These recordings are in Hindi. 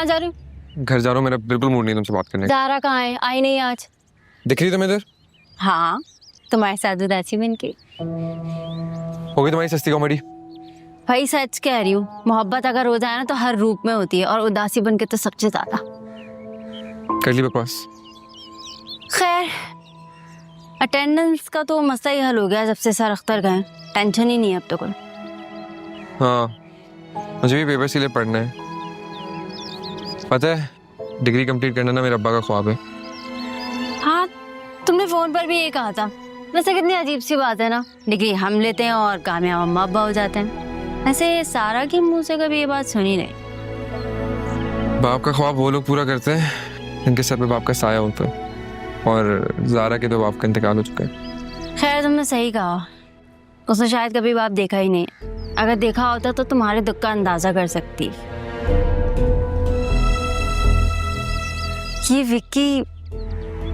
जा रही हो? घर जा रहा हूँ, मेरा बिल्कुल मूड नहीं तुमसे बात करने का। ज़ारा कहाँ है? आई नहीं आज। दिख रही तुम्हें इधर? हाँ, तुम्हारे साथ उदासी बन के। हो गई तुम्हारी सस्ती कॉमेडी। भाई सच कह रही हूँ, मोहब्बत अगर हो जाए ना तो हर रूप में होती है, और उदासी बन के तो सबसे ज्यादा। कर ली बकवास। खैर, अटेंडेंस का तो मसला ही हल हो गया जब से सर अख्तर गए। टेंशन ही नहीं है अब तो कोई। हाँ, मुझे भी पेपर इसीलिए पढ़ना है। पता है, डिग्री कंप्लीट करना ना मेरे अब्बा का ख्वाब है। हाँ, तुमने फोन पर भी ये कहा था। वैसे कितनी अजीब सी बात है ना, डिग्री हम लेते हैं और कामयाब अम्मा अब्बा हो जाते हैं। ऐसे सारा के मुंह से कभी ये बात सुनी नहीं। बाप का ख्वाब वो लोग पूरा करते हैं जिनके सर पे बाप का साया होता है, और ज़ारा के तो बाप का इंतकाल हो चुका है। खैर, तुमने सही कहा, उसने शायद कभी बाप देखा ही नहीं। अगर देखा होता तो तुम्हारे दुख का अंदाजा कर सकती। ये विक्की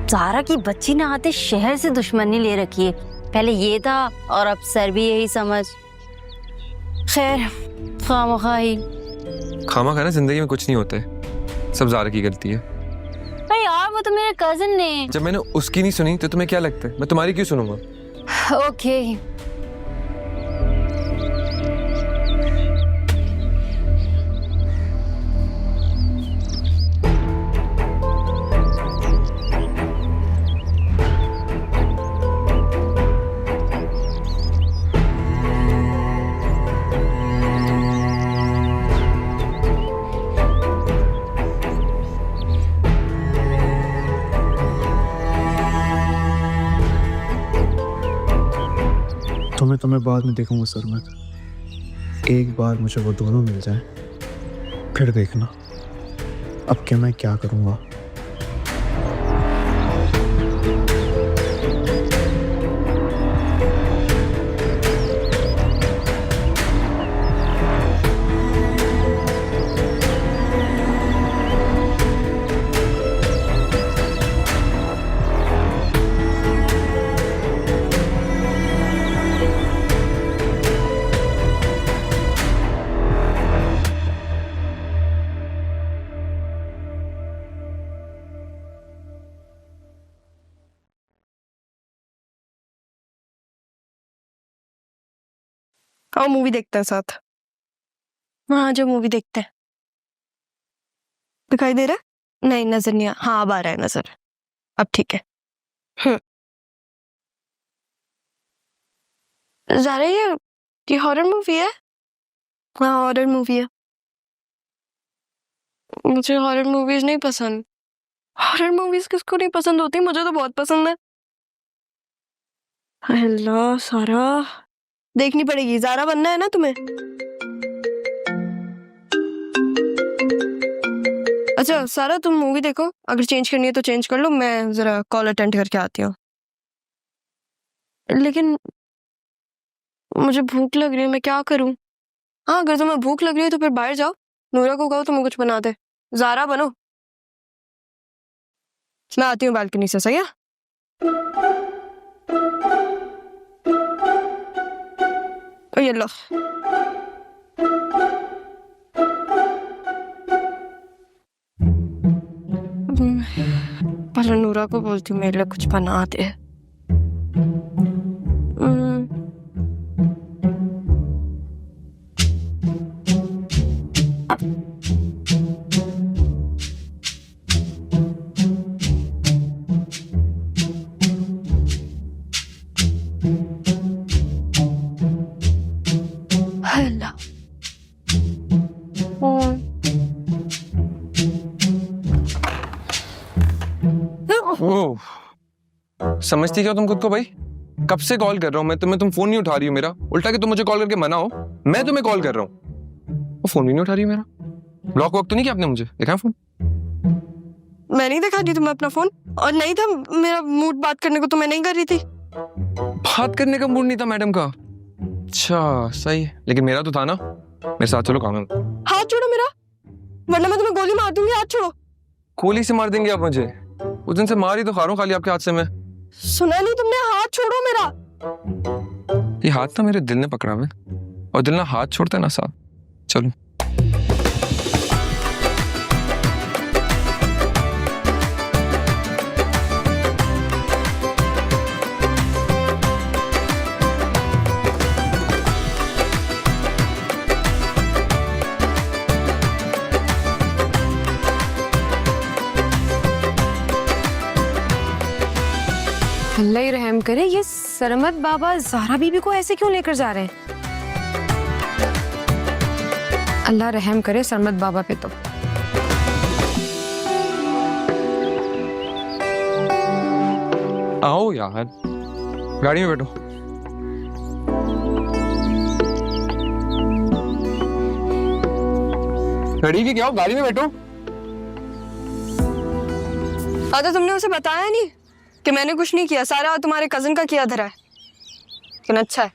ज़ारा की बच्ची ना आते शहर से दुश्मनी ले रखी है। पहले ये था और अब सर भी यही समझ। खैर, खामखा ही। खामा खाना जिंदगी में कुछ नहीं होता है, सब ज़ारा की गलती है। अरे यार, वो तो मेरे कजिन ने। जब मैंने उसकी नहीं सुनी तो तुम्हें क्या लगता है मैं तुम्हारी क्यों सुनूंगा? ओके। तुम्हें बाद में देखूंगा सरमत। एक बार मुझे वो दोनों मिल जाए, फिर देखना अब क्या मैं क्या करूंगा। आओ मूवी देखते हैं साथ। हाँ, जो मूवी देखते हैं। दिखाई दे रहा है? नहीं, नजर नहीं आ। हाँ, अब आ रहा है नजर। अब ठीक है। ज़ारा, ये हॉरर मूवी है? हाँ, हॉरर मूवी है। मुझे हॉरर मूवीज नहीं पसंद। हॉरर मूवीज किसको नहीं पसंद होती? मुझे तो बहुत पसंद है। अल्लाह, सारा देखनी पड़ेगी। ज़ारा बनना है ना तुम्हें? अच्छा सारा, तुम मूवी देखो, अगर चेंज करनी है तो चेंज कर लो, मैं जरा कॉल अटेंड करके आती हूँ। लेकिन मुझे भूख लग रही है, मैं क्या करूं? हाँ, अगर तुम्हें भूख लग रही है तो फिर बाहर जाओ, नूरा को कहो तुम्हें कुछ बना दे। ज़ारा बनो। मैं आती हूँ बालकनी से, सही है? ओ ये लो। पहले नूरा को बोलती हूँ मेरे लिए कुछ बना दे। ओह, समझती क्या तुम खुद को भाई? कब से कॉल कर रहा हूँ मैं तुम्हें, तुम फोन नहीं उठा रही हो मेरा। उल्टा कि तुम मुझे कॉल करके मनाओ, मैं तुम्हें कॉल कर रहा हूँ, वो फोन भी नहीं उठा रही हो मेरा। ब्लॉक वॉक तो नहीं किया आपने? मुझे दिखाया फोन? मैं नहीं दिखा दी तुम्हें अपना फोन, और नहीं था मेरा मूड बात करने को तो मैं नहीं कर रही थी। बात करने का मूड नहीं था मैडम का? अच्छा सही है, लेकिन मेरा तो था ना। मेरे साथ चलो, काम है। हाथ छोड़ो मेरा, वरना मैं तुम्हें गोली मार दूंगी। हाथ छोड़ो। गोली से मार देंगे आप मुझे? उस दिन से मारी तो खा रहा हूँ खाली आपके हाथ से मैं। सुना नहीं तुमने? हाथ छोड़ो मेरा। ये हाथ ना मेरे दिल ने पकड़ा हुआ, और दिल ना हाथ छोड़ता है ना साथ। चलो अल्लाह ही रहम करे, ये सरमत बाबा ज़हरा बीबी को ऐसे क्यों लेकर जा रहे हैं? अल्लाह रहम करे सरमत बाबा पे तो। आओ यार, गाड़ी में बैठो। खड़ी की क्या हो, गाड़ी में बैठो। तो तुमने उसे बताया नहीं कि मैंने कुछ नहीं किया, सारा तुम्हारे कजन का किया धरा है। लेकिन अच्छा है,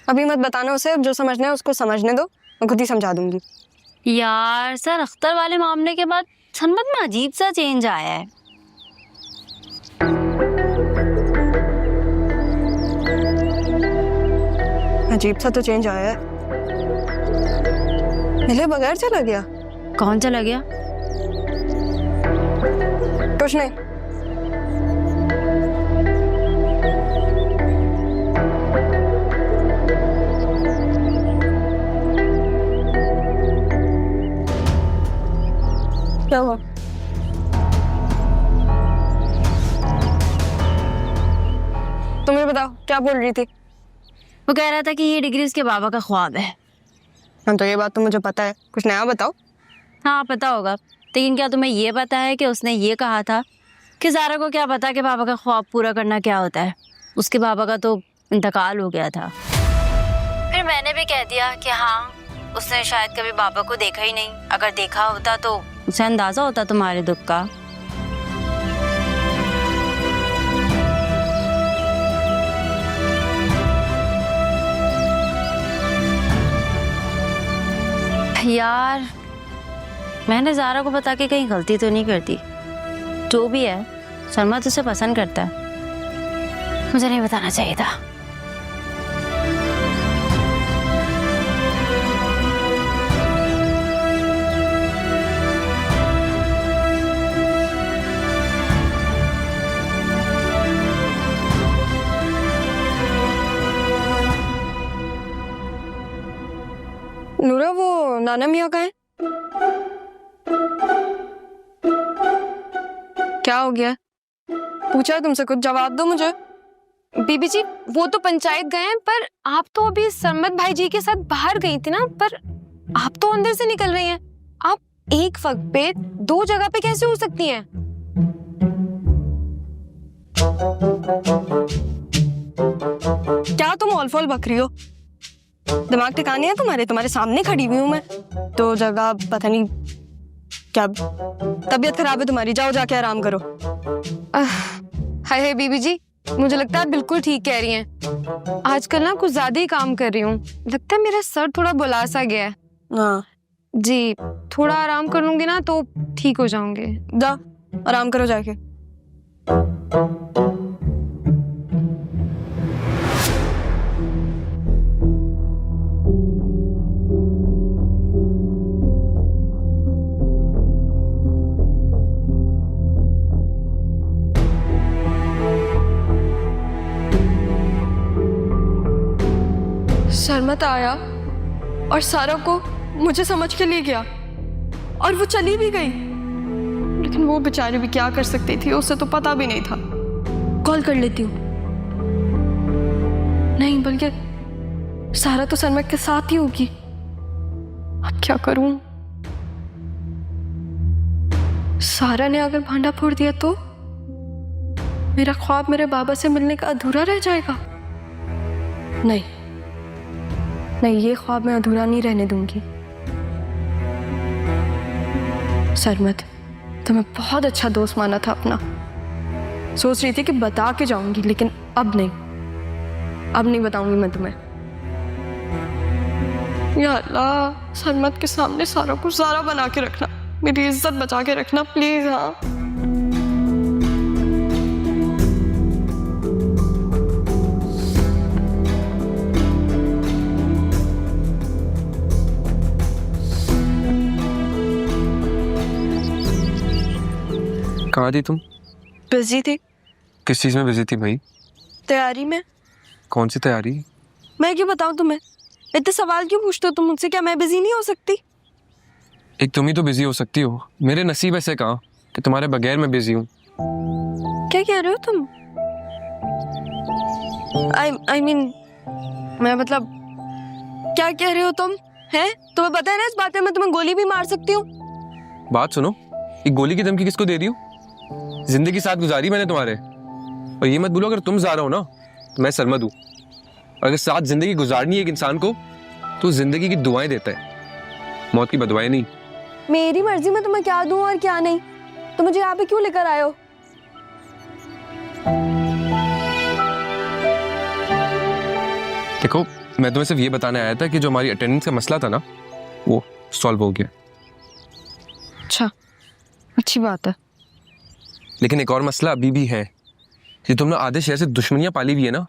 अभी मत बताना उसे, जो समझना है उसको समझने दो, मैं खुद ही समझा दूंगी। यार सर, अख्तर वाले मामले के बाद सरमत में अजीब सा चेंज आया है। अजीब सा तो चेंज आया है। मिले बगैर चला गया? कौन चला गया? कुछ नहीं। क्या हुआ? तुम्हें बताओ, क्या बोल रही थी? वो कह रहा था कि ये डिग्री उसके बाबा का ख्वाब है। हाँ तो ये बात तो मुझे पता है, कुछ नया बताओ। हाँ पता होगा, लेकिन क्या तुम्हें ये पता है कि उसने ये कहा था कि ज़ारा को क्या पता कि बाबा का ख्वाब पूरा करना क्या होता है? उसके बाबा का तो इंतकाल हो गया था। फिर मैंने भी कह दिया कि हाँ, उसने शायद कभी बाबा को देखा ही नहीं, अगर देखा होता तो उसे अंदाज़ा होता तुम्हारे दुख का। यार मैंने ज़ारा को बता के कहीं गलती तो नहीं करती। जो भी है, सरमत उसे पसंद करता है, मुझे नहीं बताना चाहिए था। नूरा, वो नाना मियाँ का है? क्या हो गया? पूछा है तुमसे कुछ, जवाब दो मुझे। बीबी जी, वो तो पंचायत गए हैं, पर आप तो अभी सरमत भाई जी के साथ बाहर गई थी ना, पर आप तो अंदर से निकल रही हैं। आप एक वक्त पे दो जगह पे कैसे हो सकती हैं? क्या तुम ऑल फॉल बक रही हो? दिमाग ठिकाने है तुम्हारे? तुम्हारे सामने खड़ी हुई हूँ मैं। तो जगह पता नहीं क्या। तबीयत खराब है तुम्हारी, जाओ जाके आराम करो। हाय हाय बीबी जी, मुझे लगता है आप बिल्कुल ठीक कह रही हैं। आजकल ना कुछ ज्यादा ही काम कर रही हूँ, लगता है मेरा सर थोड़ा बुला सा गया है। हाँ जी, थोड़ा आराम कर लूंगी ना तो ठीक हो जाऊंगे। जाओ आराम करो जाके। सरमत आया और सारा को मुझे समझ के ले गया और वो चली भी गई। लेकिन वो बेचारी भी क्या कर सकती थी, उसे तो पता भी नहीं था। कॉल कर लेती हूँ। नहीं, बल्कि सारा तो सरमत के साथ ही होगी। अब क्या करूं? सारा ने अगर भांडा फोड़ दिया तो मेरा ख्वाब मेरे बाबा से मिलने का अधूरा रह जाएगा। नहीं नहीं, ये ख्वाब मैं अधूरा नहीं रहने दूंगी। सरमत, तुम्हें बहुत अच्छा दोस्त माना था अपना। सोच रही थी कि बता के जाऊंगी, लेकिन अब नहीं बताऊंगी मैं तुम्हें। या अल्लाह, सरमत के सामने सारा कुछ सारा बना के रखना, मेरी इज्जत बचा के रखना प्लीज। हाँ कहाँ थी तुम? बिजी थी। किस चीज में बिजी थी भाई? तैयारी में। कौन सी तैयारी? मैं क्यों बताऊं तुम्हें? इतने सवाल क्यों पूछते हो तुम मुझसे? क्या मैं बिजी नहीं हो सकती? एक तुम ही तो बिजी हो सकती हो। मेरे नसीब ऐसे कहाँ कि तुम्हारे बगैर मैं बिजी हूँ। क्या कह रहे हो तुम? I mean, मैं मतलब क्या कह रहे हो तुम? हैं? तुम्हें पता है ना इस बात में मैं तुम्हें गोली भी मार सकती हूँ। बात सुनो, ये गोली की धमकी किसको दे रही हो? जिंदगी साथ गुजारी मैंने तुम्हारे, और ये मत भूलो अगर तुम ज़ारा हो ना तो मैं सरमद हूँ। और अगर साथ जिंदगी गुजारनी है एक इंसान को तो जिंदगी की दुआएं देता है, मौत की बदुआएं नहीं। मेरी मर्जी में तुम्हें क्या दूं और क्या नहीं। तो मुझे यहाँ पे क्यों लेकर आए हो? देखो, मैं तुम्हें सिर्फ ये बताने आया था कि जो हमारी अटेंडेंस का मसला था ना वो सॉल्व हो गया। अच्छा, अच्छी बात है। लेकिन एक और मसला अभी भी है कि तुमने आधे शहर से दुश्मनियां पाली हुई है ना,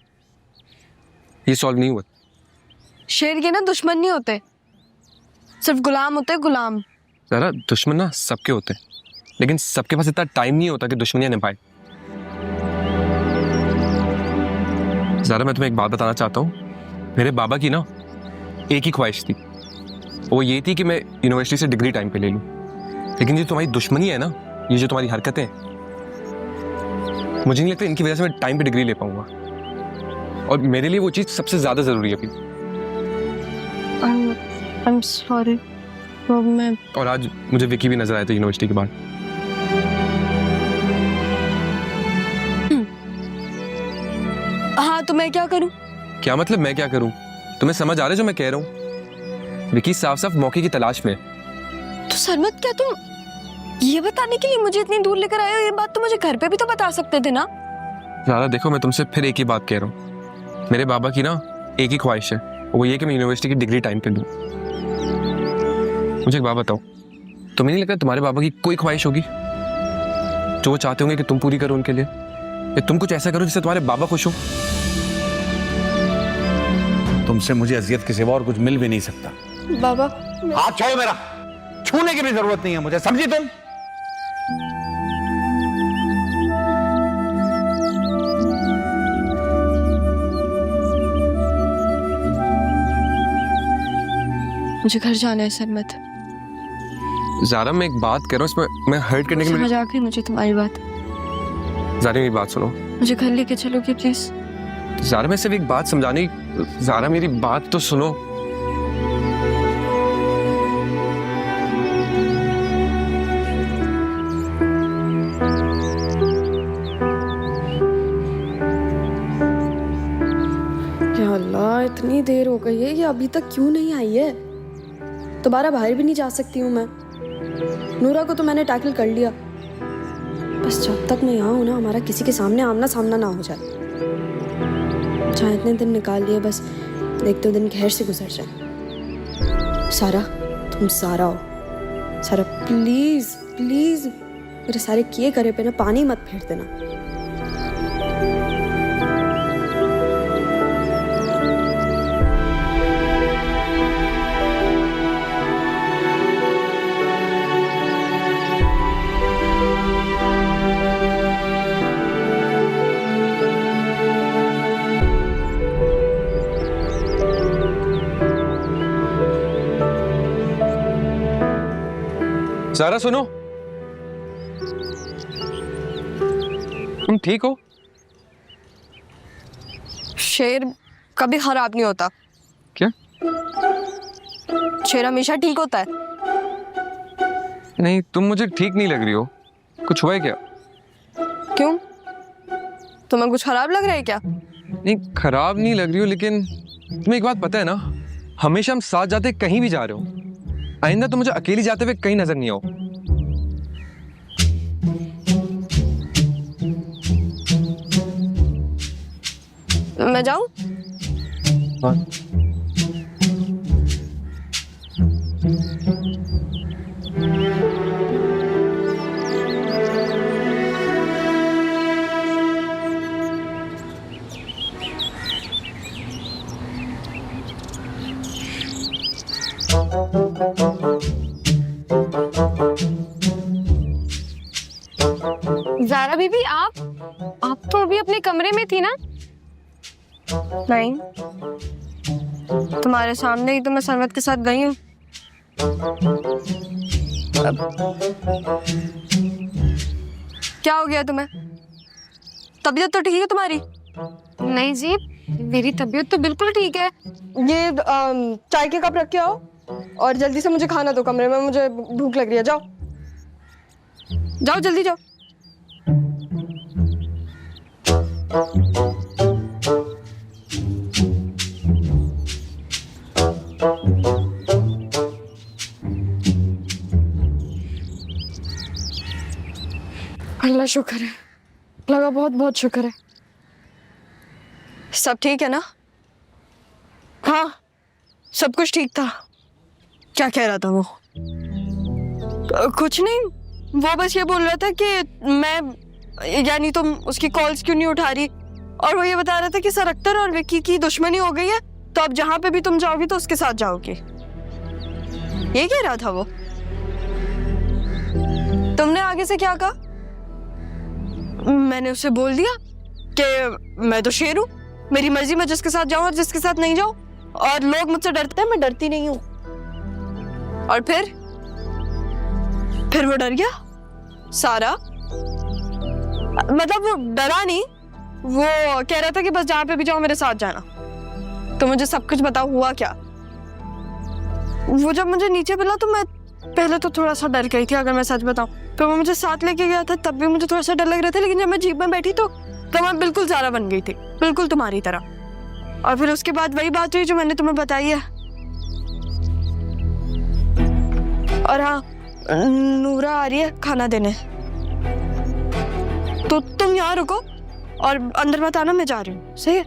ये सॉल्व नहीं हुआ। शेर के ना दुश्मन नहीं होते, सिर्फ गुलाम होते हैं, गुलाम। ज़रा दुश्मन ना सबके होते हैं, लेकिन सबके पास इतना टाइम नहीं होता कि दुश्मनियां निभाए। ज़रा मैं तुम्हें एक बात बताना चाहता हूँ, मेरे बाबा की ना एक ही ख्वाहिश थी, वो ये थी कि मैं यूनिवर्सिटी से डिग्री टाइम पे ले लूँ। लेकिन ये तुम्हारी दुश्मनी है ना, ये जो तुम्हारी हरकतें हैं, मुझे नहीं लगता इनकी वजह से मैं टाइम पे डिग्री ले पाऊंगा, और मेरे लिए वो चीज़ सबसे ज़्यादा ज़रूरी है अभी। I'm sorry। तो मैं और आज मुझे विकी भी नजर आया था यूनिवर्सिटी के बाद। हाँ, तो मैं क्या करूँ? क्या मतलब मैं क्या करूं? तुम्हें समझ आ रहा है जो मैं कह रहा हूं? विकी साफ साफ मौके की तलाश में। तो सरमत, क्या तुम ये बताने के लिए मुझे इतनी दूर लेकर आए हो? ये बात तो मुझे घर पे भी तो बता सकते थे ना। ज़रा देखो, मैं तुमसे फिर एक ही बात कह रहा हूँ, मेरे बाबा की ना एक ही ख्वाहिश है, वो ये कि मैं यूनिवर्सिटी की डिग्री टाइम पे लूँ। मुझे एक बात बताओ, तुम्हें नहीं लगता तुम्हारे बाबा की कोई ख्वाहिश होगी जो वो चाहते होंगे कि तुम पूरी करो उनके लिए, या तुम कुछ ऐसा करो जिससे तुम्हारे बाबा खुश हो? तुमसे मुझे अजियत के सिवा और कुछ मिल भी नहीं सकता। बाबा, हाथ छोड़ो मेरा, छूने की भी जरूरत नहीं है मुझे, समझी तुम? मुझे घर जाना है सरमत। ज़ारा मैं एक बात कह रहा हूँ, इसमें मैं हर्ट करने के लिए। समझ आ गई मुझे तुम्हारी बात। ज़ारा मेरी बात सुनो, मुझे घर लेके चलोगे प्लीज? ज़ारा मैं सिर्फ एक बात समझाने, ज़ारा मेरी बात तो सुनो। या अल्लाह, इतनी देर हो गई है, ये अभी तक क्यों नहीं आई है? दोबारा बाहर भी नहीं जा सकती हूँ मैं। नूरा को तो मैंने टैकल कर लिया, बस जब तक मैं यहाँ हूँ ना, हमारा किसी के सामने आमना सामना ना हो जाए। जहाँ इतने दिन निकाल लिए, बस देखते दिन खैर से गुजर जाए। सारा, तुम सारा हो। सारा प्लीज प्लीज मेरे सारे किए करे पे ना पानी मत फेर देना। ज़ारा सुनो, तुम ठीक हो? शेर कभी खराब नहीं होता। क्या? शेर हमेशा ठीक होता है। नहीं, तुम मुझे ठीक नहीं लग रही हो, कुछ हुआ है क्या? क्यों? तुम्हें कुछ खराब लग रहा है क्या? नहीं, खराब नहीं लग रही हो, लेकिन तुम्हें एक बात पता है ना, हमेशा हम साथ जाते कहीं भी जा रहे हो, आइंदा तो मुझे अकेली जाते हुए कहीं नजर नहीं आओ। मैं जाऊं? हाँ। ज़ारा बीबी, आप तो अभी अपने कमरे में थी ना? नहीं, तुम्हारे सामने ही तो मैं सरमत के साथ गई हूँ। क्या हो गया तुम्हें? तबीयत तो ठीक है तुम्हारी? नहीं जी, मेरी तबीयत तो बिल्कुल ठीक है। ये चाय के कप रख के आओ और जल्दी से मुझे खाना दो कमरे में, मुझे भूख लग रही है। जाओ जाओ जल्दी जाओ। अल्लाह शुक्र है, लगा बहुत बहुत शुक्र है। सब ठीक है ना? हाँ सब कुछ ठीक था। क्या कह रहा था वो? कुछ नहीं, वो बस ये बोल रहा था कि मैं यानी तुम उसकी कॉल्स क्यों नहीं उठा रही, और वो ये बता रहा था कि सर अख्तर और विक्की की दुश्मनी हो गई है, तो अब जहां पे भी तुम जाओगी तो उसके साथ जाओगी। ये कह रहा था वो। तुमने आगे से क्या कहा? मैंने उसे बोल दिया कि मैं तो शेर हूं, मेरी मर्जी, मैं जिसके साथ जाऊं और जिसके साथ नहीं जाऊं, और लोग मुझसे डरते हैं, मैं डरती नहीं हूं। और फिर वो डर गया सारा। मतलब वो डरा नहीं, वो कह रहा था कि बस जहां पे भी जाओ मेरे साथ जाना। तो मुझे सब कुछ बताओ हुआ क्या? वो जब मुझे नीचे मिला तो मैं पहले तो थोड़ा सा डर गई थी, अगर मैं सच बताऊं। फिर वो मुझे साथ लेके गया था, तब भी मुझे थोड़ा सा डर लग रहा था, लेकिन जब मैं जीप में बैठी तो मैं बिल्कुल ज़ारा बन गई थी, बिल्कुल तुम्हारी तरह। और फिर उसके बाद वही बात हुई जो मैंने तुम्हें बताई है। और हाँ, नूरा आ रही है खाना देने, तो तुम यहाँ रुको और अंदर मत आना, मैं जा रही हूँ। सही है?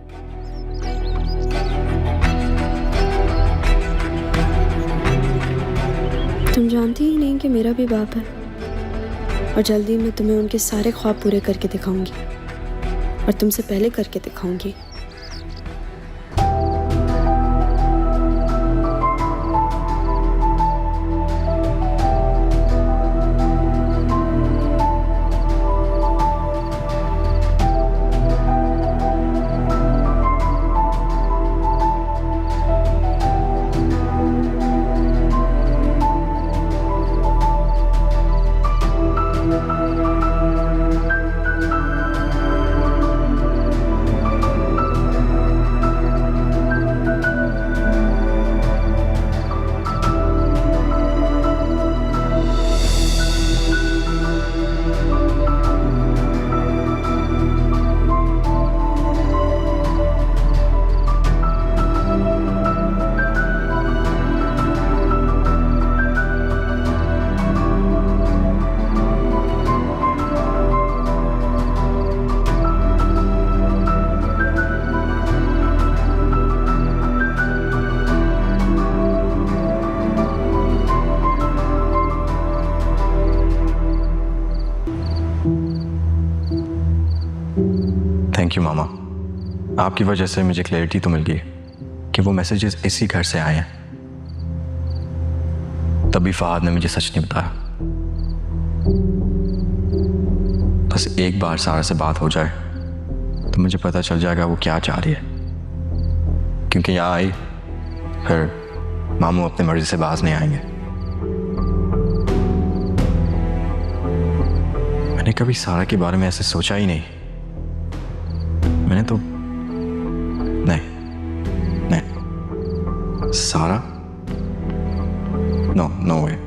तुम जानती ही नहीं कि मेरा भी बाप है, और जल्दी मैं तुम्हें उनके सारे ख्वाब पूरे करके दिखाऊंगी, और तुमसे पहले करके दिखाऊंगी। थैंक यू मामा, आपकी वजह से मुझे क्लैरिटी तो मिल गई कि वो मैसेजेस इसी घर से आए हैं। तभी फहाद ने मुझे सच नहीं बताया। बस एक बार सारा से बात हो जाए तो मुझे पता चल जाएगा वो क्या चाह रही है, क्योंकि यहाँ आई फिर मामू अपनी मर्जी से बाज नहीं आएंगे। मैंने कभी सारा के बारे में ऐसे सोचा ही नहीं। मैंने तो नहीं, सारा नो वे।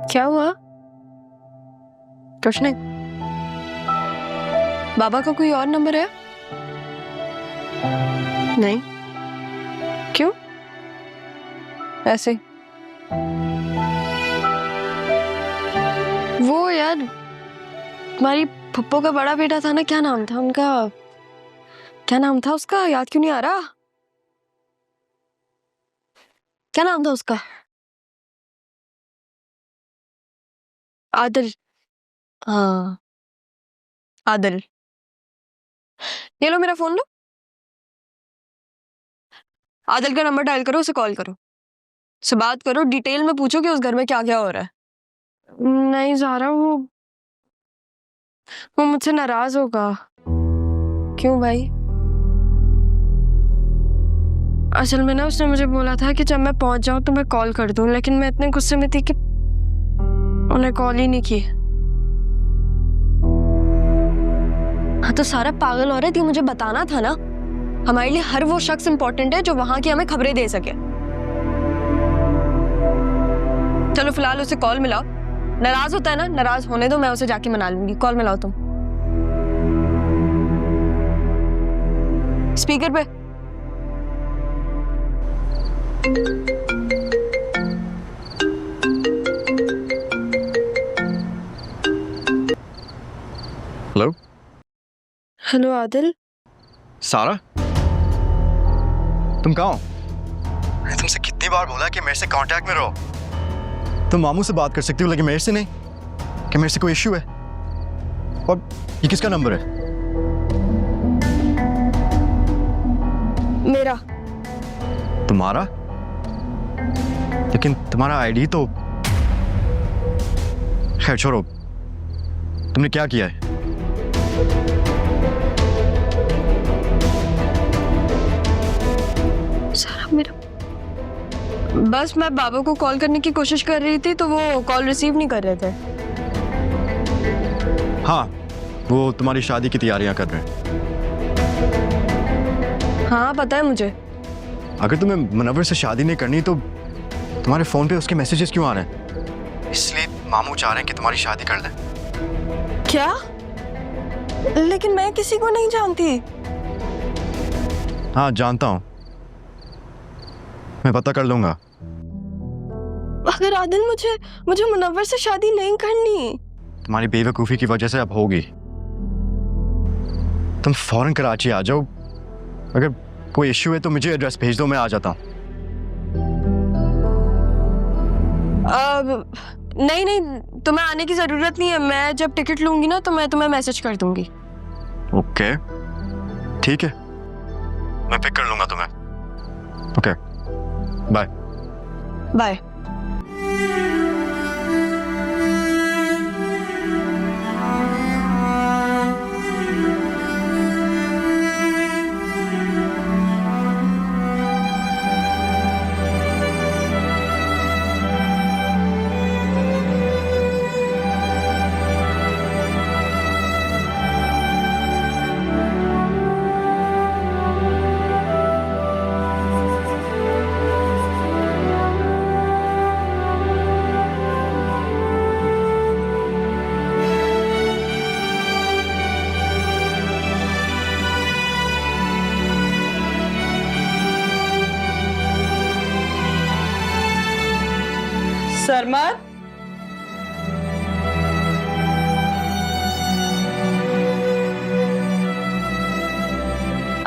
क्या हुआ? कुछ नहीं। बाबा का कोई और नंबर है? नहीं। क्यों? ऐसे वो यार, तुम्हारी फुप्पो का बड़ा बेटा था ना, क्या नाम था उनका? क्या नाम था उसका? याद क्यों नहीं आ रहा? क्या नाम था उसका? आदिल। हाँ आदिल। ये लो मेरा फोन लो। आदिल का नंबर डायल करो, उसे कॉल करो, उससे बात करो, डिटेल में पूछो कि उस घर में क्या क्या हो रहा है। नहीं ज़ारा, वो मुझसे नाराज होगा। क्यों भाई? असल में ना उसने मुझे बोला था कि जब मैं पहुंच जाऊं तो मैं कॉल कर दूं, लेकिन मैं इतने गुस्से में थी कि उन्हें कॉल ही नहीं की। हाँ तो सारा पागल औरत, ये मुझे बताना था ना। हमारे लिए हर वो शख्स इंपॉर्टेंट है जो वहां की हमें खबरें दे सके। चलो फिलहाल उसे कॉल मिलाओ। नाराज होता है ना, नाराज होने दो, मैं उसे जाके मना लूंगी। कॉल मिलाओ तुम। स्पीकर पे। Hello hello Adil. सारा, तुम कहाँ हो? मैंने तुमसे कितनी बार बोला कि मेरे से कांटेक्ट में रहो। तुम मामू से बात कर सकती हो लेकिन मेरे से नहीं। कि मेरे से कोई इश्यू है? और ये किसका नंबर है? मेरा। तुम्हारा? लेकिन तुम्हारा आईडी तो, खैर छोड़ो। तुमने क्या किया है? सारा मेरा, बस मैं बाबा को कॉल करने की कोशिश कर रही थी तो वो कॉल रिसीव नहीं कर रहे थे। हाँ, वो तुम्हारी शादी की तैयारियां कर रहे हैं। हाँ पता है मुझे। अगर तुम्हें मुनव्वर से शादी नहीं करनी तो तुम्हारे फोन पे उसके मैसेजेस क्यों आ रहे हैं? इसलिए मामू चाह रहे हैं कि तुम्हारी शादी कर लें। क्या? लेकिन मैं किसी को नहीं जानती। हाँ जानता हूँ, मैं पता कर लूंगा। अगर आदिल मुझे मुनव्वर से शादी नहीं करनी। तुम्हारी बेवकूफ़ी की वजह से अब होगी। तुम फौरन कराची आ जाओ। अगर कोई इश्यू है तो मुझे एड्रेस भेज दो, मैं आ जाता हूँ। नहीं नहीं, तुम्हें आने की जरूरत नहीं है। मैं जब टिकट लूंगी ना तो मैं तुम्हें मैसेज कर दूंगी। ओके ठीक है, मैं पिक कर लूंगा तुम्हें। Okay bye. बाय। सरमत,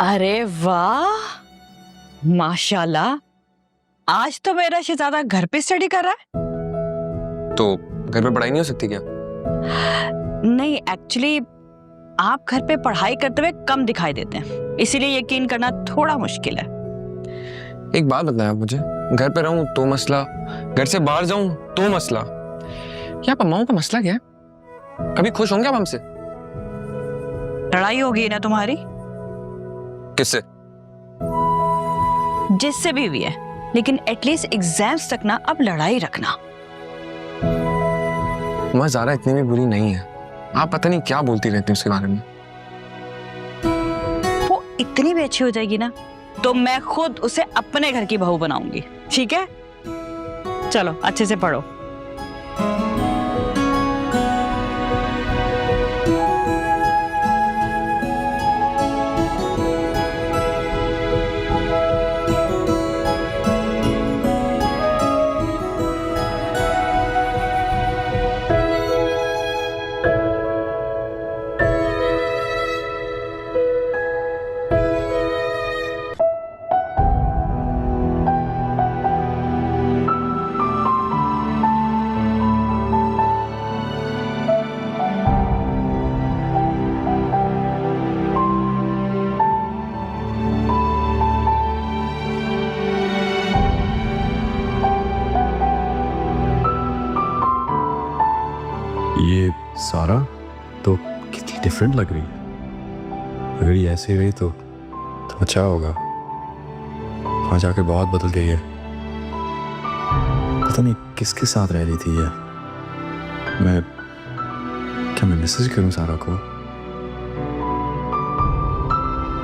अरे वाह माशाल्लाह, आज तो मेरा शहजादा घर पे स्टडी कर रहा है। तो घर पे पढ़ाई नहीं हो सकती क्या? नहीं, एक्चुअली आप घर पे पढ़ाई करते हुए कम दिखाई देते हैं, इसीलिए यकीन करना थोड़ा मुश्किल है। एक बात बताएं आप मुझे, घर पे रहूं तो मसला, घर से बाहर जाऊं तो मसला। क्या आप अम्माओं का मसला क्या है? अभी खुश होंगे आप हमसे? लड़ाई होगी ना तुम्हारी? किससे? जिससे भी हुई है, लेकिन एटलीस्ट एग्जाम्स तक ना अब लड़ाई रखना। माँ ज़ारा इतनी भी बुरी नहीं है, आप पता नहीं क्या बोलती रहती हैं उसके बारे में। वो इतनी भी अच्छी हो जाएगी ना तो मैं खुद उसे अपने घर की बहू बनाऊंगी, ठीक है? चलो अच्छे से पढ़ो। सारा तो कितनी डिफरेंट लग रही है। अगर ये ऐसे रही तो अच्छा होगा। वहाँ जाकर बहुत बदल गई है। पता नहीं किसके साथ रह रही थी ये। क्या मैं मैसेज करूं सारा को?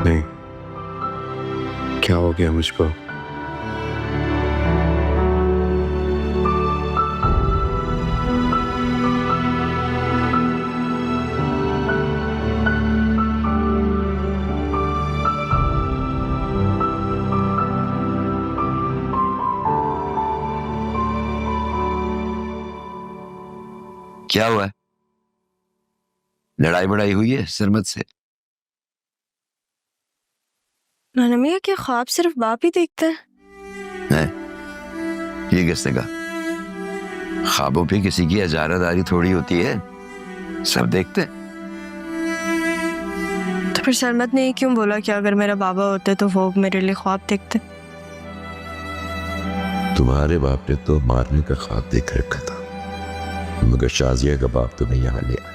नहीं, क्या हो गया मुझको? क्या हुआ है? लड़ाई बड़ाई हुई है सरमत से? नाना मियाँ, क्या ख्वाब सिर्फ बाप ही देखते हैं? ये किसने कहा? ख्वाबों पे किसी की अजारादारी थोड़ी होती है, सब देखते हैं। तो फिर सरमत ने क्यों बोला कि अगर मेरा बाबा होते तो वो मेरे लिए ख्वाब देखते? तुम्हारे बाप ने तो मारने का ख्वाब देख रखा था, मगर शाजिया का बाप तुम्हें यहाँ ले आया।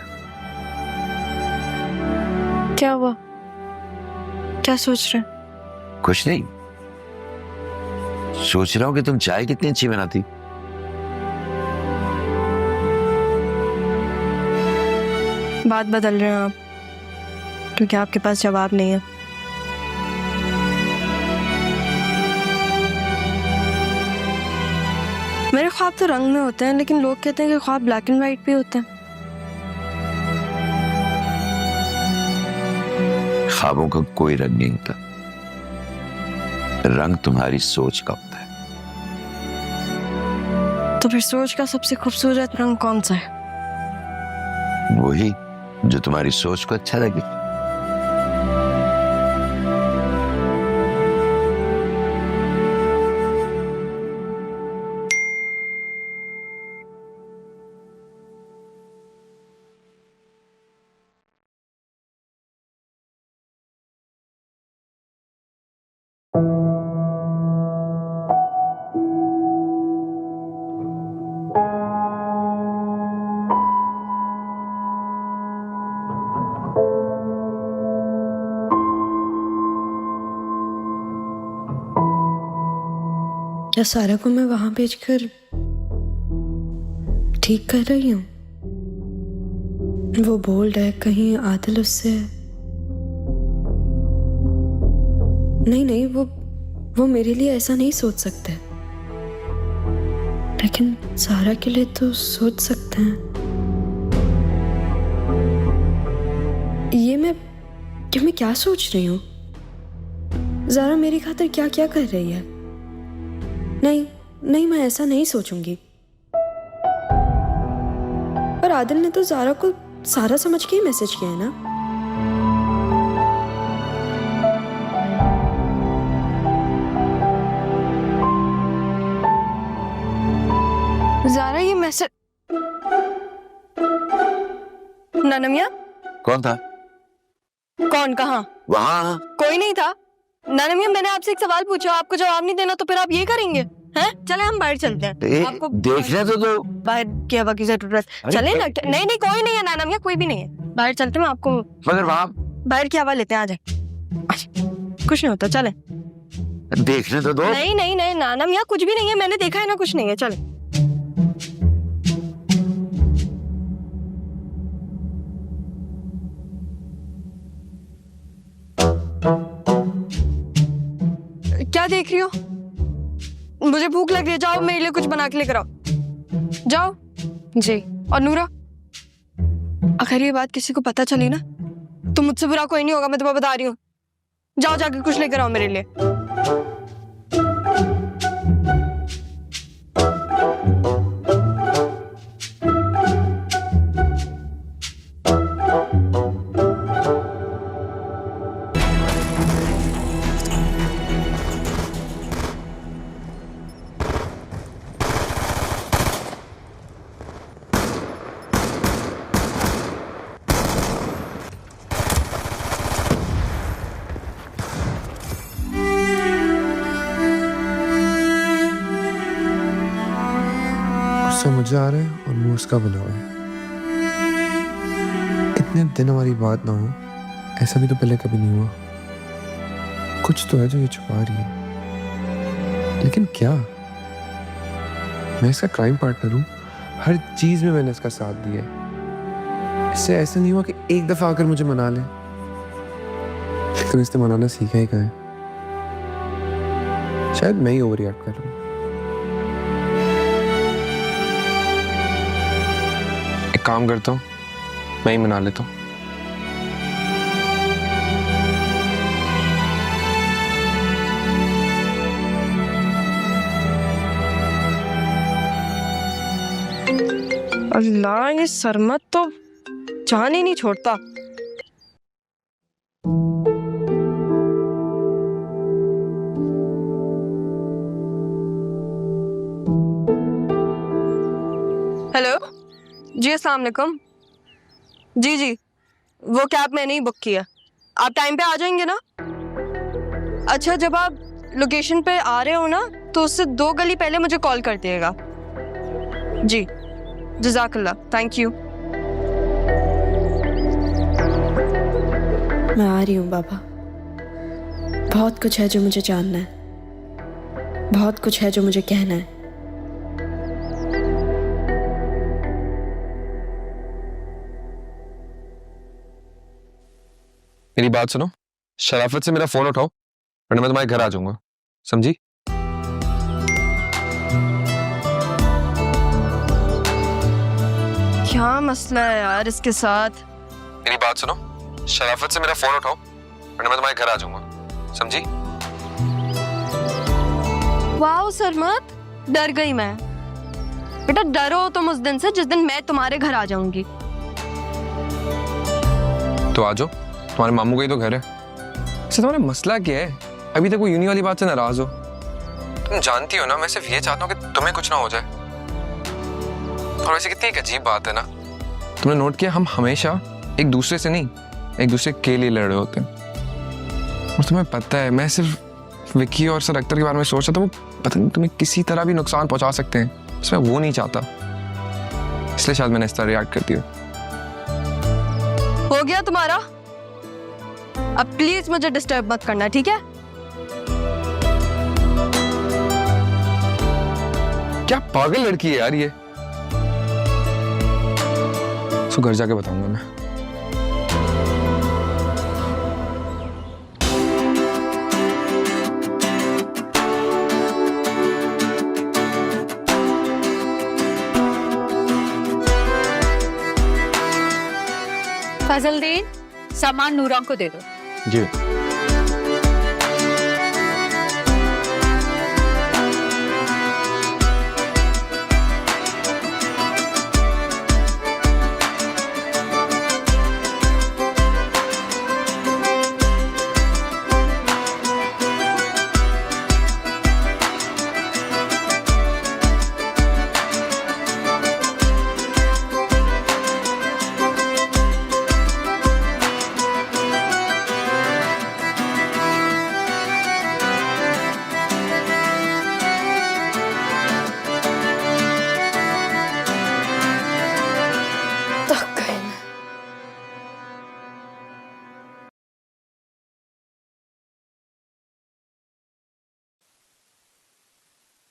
क्या हुआ? क्या सोच रहे हैं? कुछ नहीं, सोच रहा हूँ कि तुम चाय कितनी अच्छी बनाती। बात बदल रहे हैं आप, क्योंकि आपके पास जवाब नहीं है। मेरे ख्वाब तो रंग में होते हैं, लेकिन लोग कहते हैं कि ख्वाब ब्लैक एंड व्हाइट भी होते हैं। ख्वाबों का कोई रंग नहीं होता, रंग तुम्हारी सोच का होता है। तो फिर सोच का सबसे खूबसूरत रंग कौन सा है? वही जो तुम्हारी सोच को अच्छा लगे। क्या सारा को मैं वहां भेजकर ठीक कर रही हूँ? वो बोल्ड है, कहीं आदिल उससे नहीं, वो मेरे लिए ऐसा नहीं सोच सकते, लेकिन सारा के लिए तो सोच सकते हैं। ये मैं क्या सोच रही हूँ? ज़ारा मेरी खातिर क्या क्या कर रही है? नहीं, मैं ऐसा नहीं सोचूंगी। पर आदिल ने तो ज़ारा को सारा समझ के ही मैसेज किया है ना। ज़ारा, ये मैसेज नाना मियाँ? कौन था? कौन? कहाँ? वहां कोई नहीं था। नाना मियाँ, मैंने आपसे एक सवाल पूछा, आपको जवाब नहीं देना तो फिर आप ये करेंगे हैं? चले हम बाहर चलते हैं। आपको देखने तो बाहर की हवा की जरूरत। चले ना? नहीं, कोई नहीं है नाना मियाँ, कोई भी नहीं है। बाहर चलते हैं, मैं आपको मगर वहां बाहर की हवा लेते हैं। आ जाए, कुछ नहीं होता, चले। देखने तो दो। नहीं नाना मियाँ, कुछ भी नहीं है, मैंने देखा है ना, कुछ नहीं है, चले। क्या देख रही हो? मुझे भूख लग रही है, जाओ मेरे लिए कुछ बना के लेकर आओ। जाओ। जी। और नूरा, अगर ये बात किसी को पता चली ना तो मुझसे बुरा कोई नहीं होगा, मैं तुम्हें बता रही हूँ। जाओ, जाके कुछ लेकर आओ मेरे लिए। गुस्सा मुझे आ रहा है और मुंह उसका बना हुआ है। इतने दिन हमारी बात ना हो, ऐसा भी तो पहले कभी नहीं हुआ। कुछ तो है जो ये छुपा रही है, लेकिन क्या? मैं इसका क्राइम पार्टनर हूँ, हर चीज में मैंने इसका साथ दिया है। इससे ऐसा नहीं हुआ कि एक दफा आकर मुझे मना ले, लेकिन इसने मनाना सीखा ही कहाँ है? शायद मैं ही ओवर रिएक्ट कर रहा हूँ। एक काम करता हूँ, मैं ही मना लेता हूँ। अल्लाह, ये सरमत तो जान ही नहीं छोड़ता। हेलो जी, अस्सलाम वालेकुम। जी, वो कैब मैंने ही बुक किया। आप टाइम पे आ जाएंगे ना? अच्छा, जब आप लोकेशन पे आ रहे हो ना, तो उससे 2 गली पहले मुझे कॉल कर दिएगा। जी, जज़ाकल्लाह, थैंक यू। मैं आ रही हूँ बाबा। बहुत कुछ है जो मुझे जानना है, बहुत कुछ है जो मुझे कहना है। मेरी बात सुनो, शराफत से मेरा फोन उठाओ वरना मैं तुम्हारे घर आ जाऊंगा, समझी? क्या मसला है यार इसके साथ? मेरी बात सुनो, शराफत से मेरा फोन उठाओ वरना मैं तुम्हारे घर आ जाऊंगा, समझी? वाह सरमत, डर गई मैं। बेटा डरो तुम उस दिन से जिस दिन मैं तुम्हारे घर आ जाऊंगी। तो आ जाओ, तुम्हारे मामू का ही तो घर है। वैसे तुम्हारा मसला क्या है? अभी तक वो यूनी वाली बात से नाराज हो। तुम जानती हो ना, मैं सिर्फ ये चाहता हूँ कि तुम्हें कुछ ना हो जाए। और वैसे कितनी एक अजीब बात है ना, तुमने नोट किया, हम हमेशा एक दूसरे से नहीं, एक दूसरे के लिए लड़ रहे होते हैं। और तुम्हें पता है, मैं सिर्फ विक्की और सर अख्तर के बारे में सोच रहा था। वो पता नहीं तुम्हें किसी तरह भी नुकसान पहुंचा सकते हैं, बस मैं वो नहीं चाहता, इसलिए शायद मैंने इस तरह रिएक्ट कर दिया। हो गया तुम्हारा? अब प्लीज मुझे डिस्टर्ब मत करना, ठीक है? क्या पागल लड़की है यार ये। सो घर जाके बताऊंगा मैं। फजलदीन, सामान नूरा को दे दो। जी।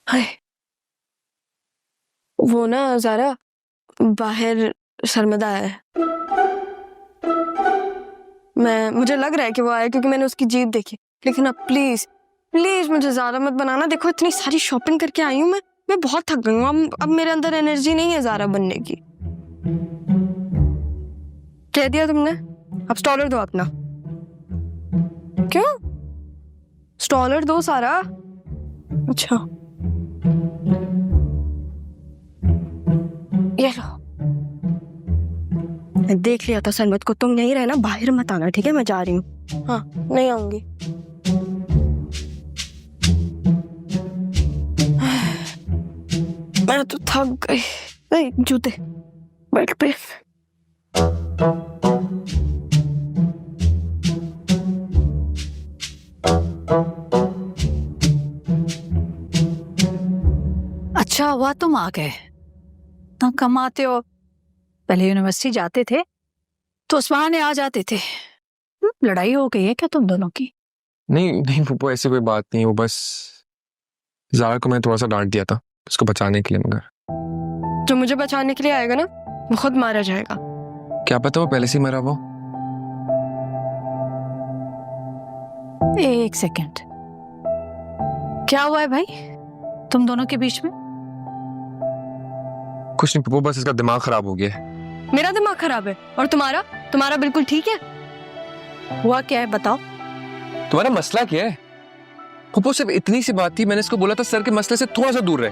हाय, वो ना ज़ारा बाहर शर्मिंदा है। मुझे लग रहा है कि वो आया क्योंकि मैंने उसकी जीप देखी। लेकिन अब प्लीज प्लीज मुझे ज़ारा मत बनाना। देखो इतनी सारी शॉपिंग करके आई हूँ मैं बहुत थक गई हूँ। अब मेरे अंदर एनर्जी नहीं है ज़ारा बनने की। कह दिया तुमने, अब स्टॉलर दो अपना। क्यों? स्टॉलर दो सारा। अच्छा ये लो, मैं देख लिया था सरमत को। तुम नहीं रहना, बाहर मत आना, ठीक है? मैं जा रही हूँ। हाँ, नहीं आऊंगी। मैं तो थक गई। जूते बेल्ट पे। अच्छा हुआ तुम आ गए। ना कमाते हो, पहले यूनिवर्सिटी जाते थे, तो उस बहाने आ जाते थे। लड़ाई हो गई है क्या तुम दोनों की? नहीं नहीं पप्पू, ऐसी कोई बात नहीं, वो बस ज़ारा को मैं थोड़ा सा डांट दिया था उसको बचाने के लिए, मगर जो मुझे बचाने के लिए आएगा ना वो खुद मारा जाएगा। क्या पता वो पहले से ही मरा वो। एक सेकंड, क्या हुआ है भाई तुम दोनों के बीच में? कुछ नहीं पप्पू, बस इसका दिमाग खराब हो गया है। मेरा दिमाग खराब है और तुम्हारा बिल्कुल ठीक है। हुआ क्या है बताओ। तुम्हारा मसला क्या है पप्पू? सिर्फ इतनी सी बात थी, मैंने इसको बोला था सर के मसले से थोड़ा सा दूर रहे।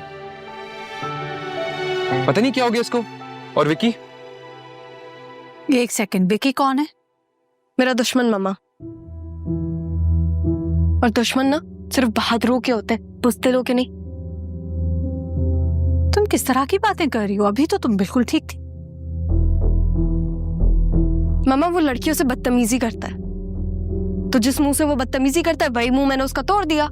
पता नहीं क्या हो गया इसको। और विकी? एक सेकंड, विकी कौन है? मेरा दुश्मन मामा। और दुश्मन ना सिर्फ बहादुरों के होते हैं, बुज़दिलों के नहीं। तुम किस तरह की बातें कर रही हो? अभी तो तुम बिल्कुल ठीक थी। मामा वो लड़कियों से बदतमीजी करता है, तो जिस मुंह से वो बदतमीजी करता है वही मुंह मैंने उसका तोड़ दिया।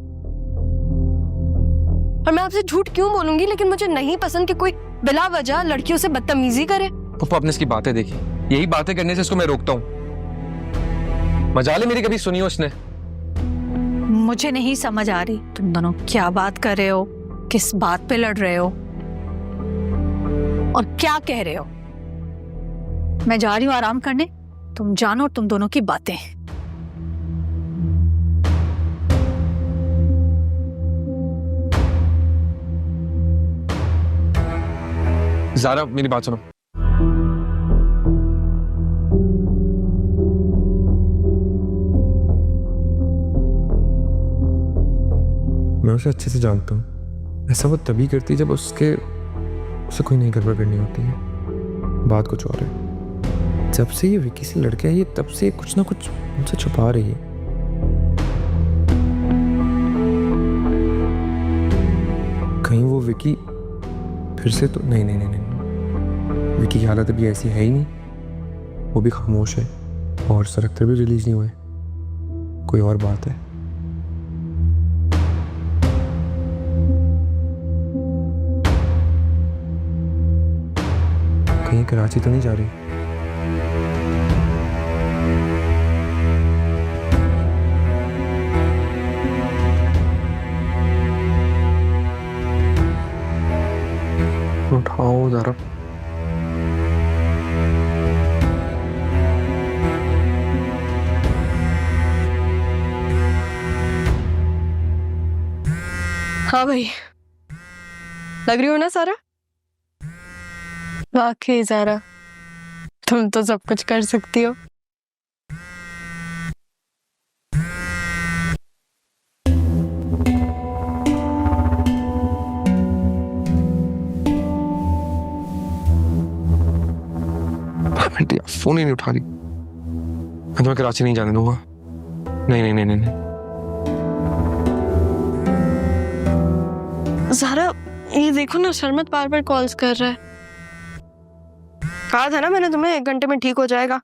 और मैं आपसे झूठ क्यों बोलूंगी, लेकिन मुझे नहीं पसंद कि कोई बिला वजह लड़कियों से बदतमीजी करे। पप्पू आपने इसकी बातें देखी, यही बातें करने से इसको मैं रोकता हूँ। मजाल है मेरी कभी सुनी हो उसने? मुझे नहीं समझ आ रही तुम दोनों क्या बात कर रहे हो, किस बात पे लड़ रहे हो और क्या कह रहे हो। मैं जा रही हूँ आराम करने, तुम जानो तुम दोनों की बातें। ज़ारा मेरी बात सुनो। मैं उसे अच्छे से जानता हूँ, ऐसा वो तभी करती है जब उसे कोई नई गड़बड़ करनी होती है। बात कुछ और है। जब से ये विकी से लड़के आई है तब से कुछ ना कुछ मुझसे छुपा रही है। कहीं वो विकी फिर से तो नहीं नहीं नहीं नहीं, विकी की हालत अभी ऐसी है ही नहीं, वो भी खामोश है और सरकते भी रिलीज नहीं हुए। कोई और बात है। कहीं कराची तो नहीं जा रही? उठाओ ज़रा। हाँ भाई, लग रही हो ना सारा? वाकई ज़ारा तुम तो सब कुछ कर सकती हो। फोन ही नहीं उठा रही। मैं तुम्हें कराची नहीं जाने दूंगा। नहीं नहीं नहीं नहीं, नहीं। ज़ारा ये देखो ना, शर्मत बार बार कॉल्स कर रहा है। कहा था ना मैंने तुम्हें 1 घंटे में ठीक हो जाएगा,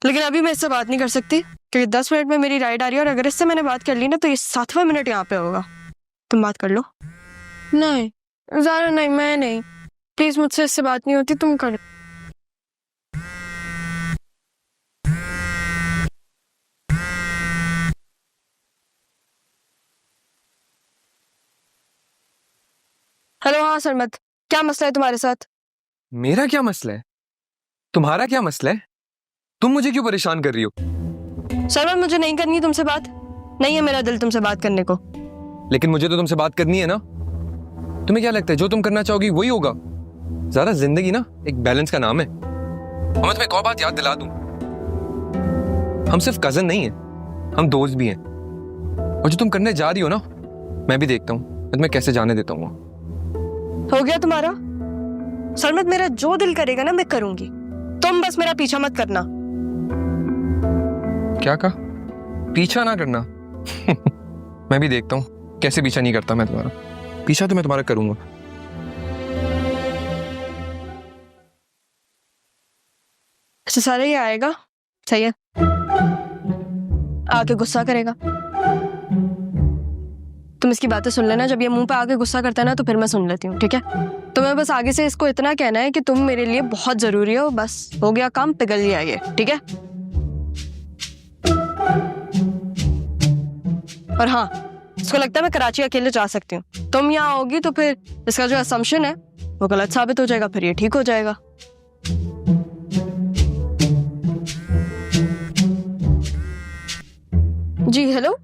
लेकिन अभी मैं इससे बात नहीं कर सकती क्योंकि 10 मिनट में मेरी राइड आ रही है और अगर इससे मैंने बात कर ली ना तो ये 7वां मिनट यहाँ पे होगा। तुम बात कर लो। नहीं ज़ारा नहीं, मैं नहीं, प्लीज मुझसे इससे बात नहीं होती, तुम कर। हेलो, हाँ सरमत, क्या मसला है तुम्हारे साथ? मेरा क्या मसला है? तुम्हारा क्या मसला है? तुम मुझे क्यों परेशान कर रही हो? सरमत मुझे नहीं करनी तुमसे बात, नहीं है मेरा दिल तुमसे बात करने को। लेकिन मुझे तो तुमसे बात करनी है ना। तुम्हें क्या लगता है जो तुम करना चाहोगी वही होगा? ज़रा जिंदगी ना एक बैलेंस का नाम है। और मैं तुम्हें एक और बात याद दिला दूं, हम सिर्फ कजन नहीं है, हम दोस्त भी हैं। और जो तुम करने जा रही हो ना, मैं भी देखता हूँ मैं तुम्हें कैसे जाने देता हूँ। हो गया तुम्हारा? सरमत मेरा जो दिल करेगा ना मैं करूंगी, तुम बस मेरा पीछा मत करना। क्या कहा? पीछा ना करना? मैं भी देखता हूँ कैसे पीछा नहीं करता मैं तुम्हारा। पीछा तो मैं तुम्हारा करूंगा। अच्छा सारा ये आएगा, सही है, आके गुस्सा करेगा, तुम इसकी बातें सुन लेना, जब ये मुंह पे आके गुस्सा करता है ना तो फिर मैं सुन लेती हूँ, ठीक है? तुम्हें बस आगे से इसको इतना कहना है कि तुम मेरे लिए बहुत जरूरी हो, बस हो गया काम, पिघल लिया ये, ठीक है? और हाँ, इसको लगता है मैं कराची अकेले जा सकती हूँ, तुम यहाँ आओगी तो फिर इसका जो असम्पशन है वो गलत साबित हो जाएगा, फिर ये ठीक हो जाएगा। जी हेलो,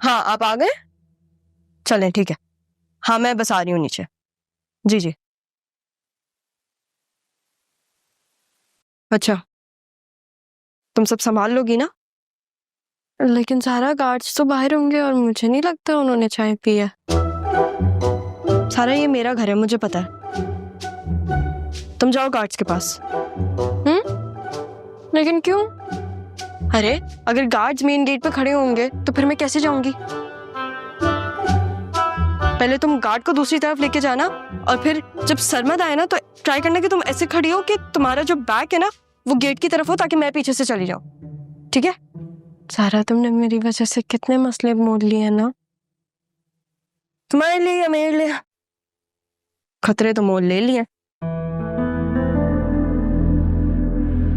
हाँ आप आ गए? चलें ठीक है, हाँ मैं बस आ रही हूँ नीचे। जी जी, अच्छा तुम सब संभाल लोगी ना? लेकिन सारा गार्ड्स तो बाहर होंगे और मुझे नहीं लगता उन्होंने चाय पी है। सारा ये मेरा घर है, मुझे पता है। तुम जाओ गार्ड्स के पास। लेकिन क्यों? अरे अगर गार्ड्स मेन गेट पे खड़े होंगे तो फिर मैं कैसे जाऊंगी? पहले तुम गार्ड को दूसरी तरफ लेके जाना और फिर जब सरमद आए ना तो ट्राई करना कि तुम ऐसे खड़ी हो कि तुम्हारा जो बैक है ना वो गेट की तरफ हो, ताकि मैं पीछे से चली जाऊं, ठीक है? सारा तुमने मेरी वजह से कितने मसले मोड़ लिए हैं ना, तुम्हारे लिए या मेरे लिए, खतरे तो मोल ले लिए।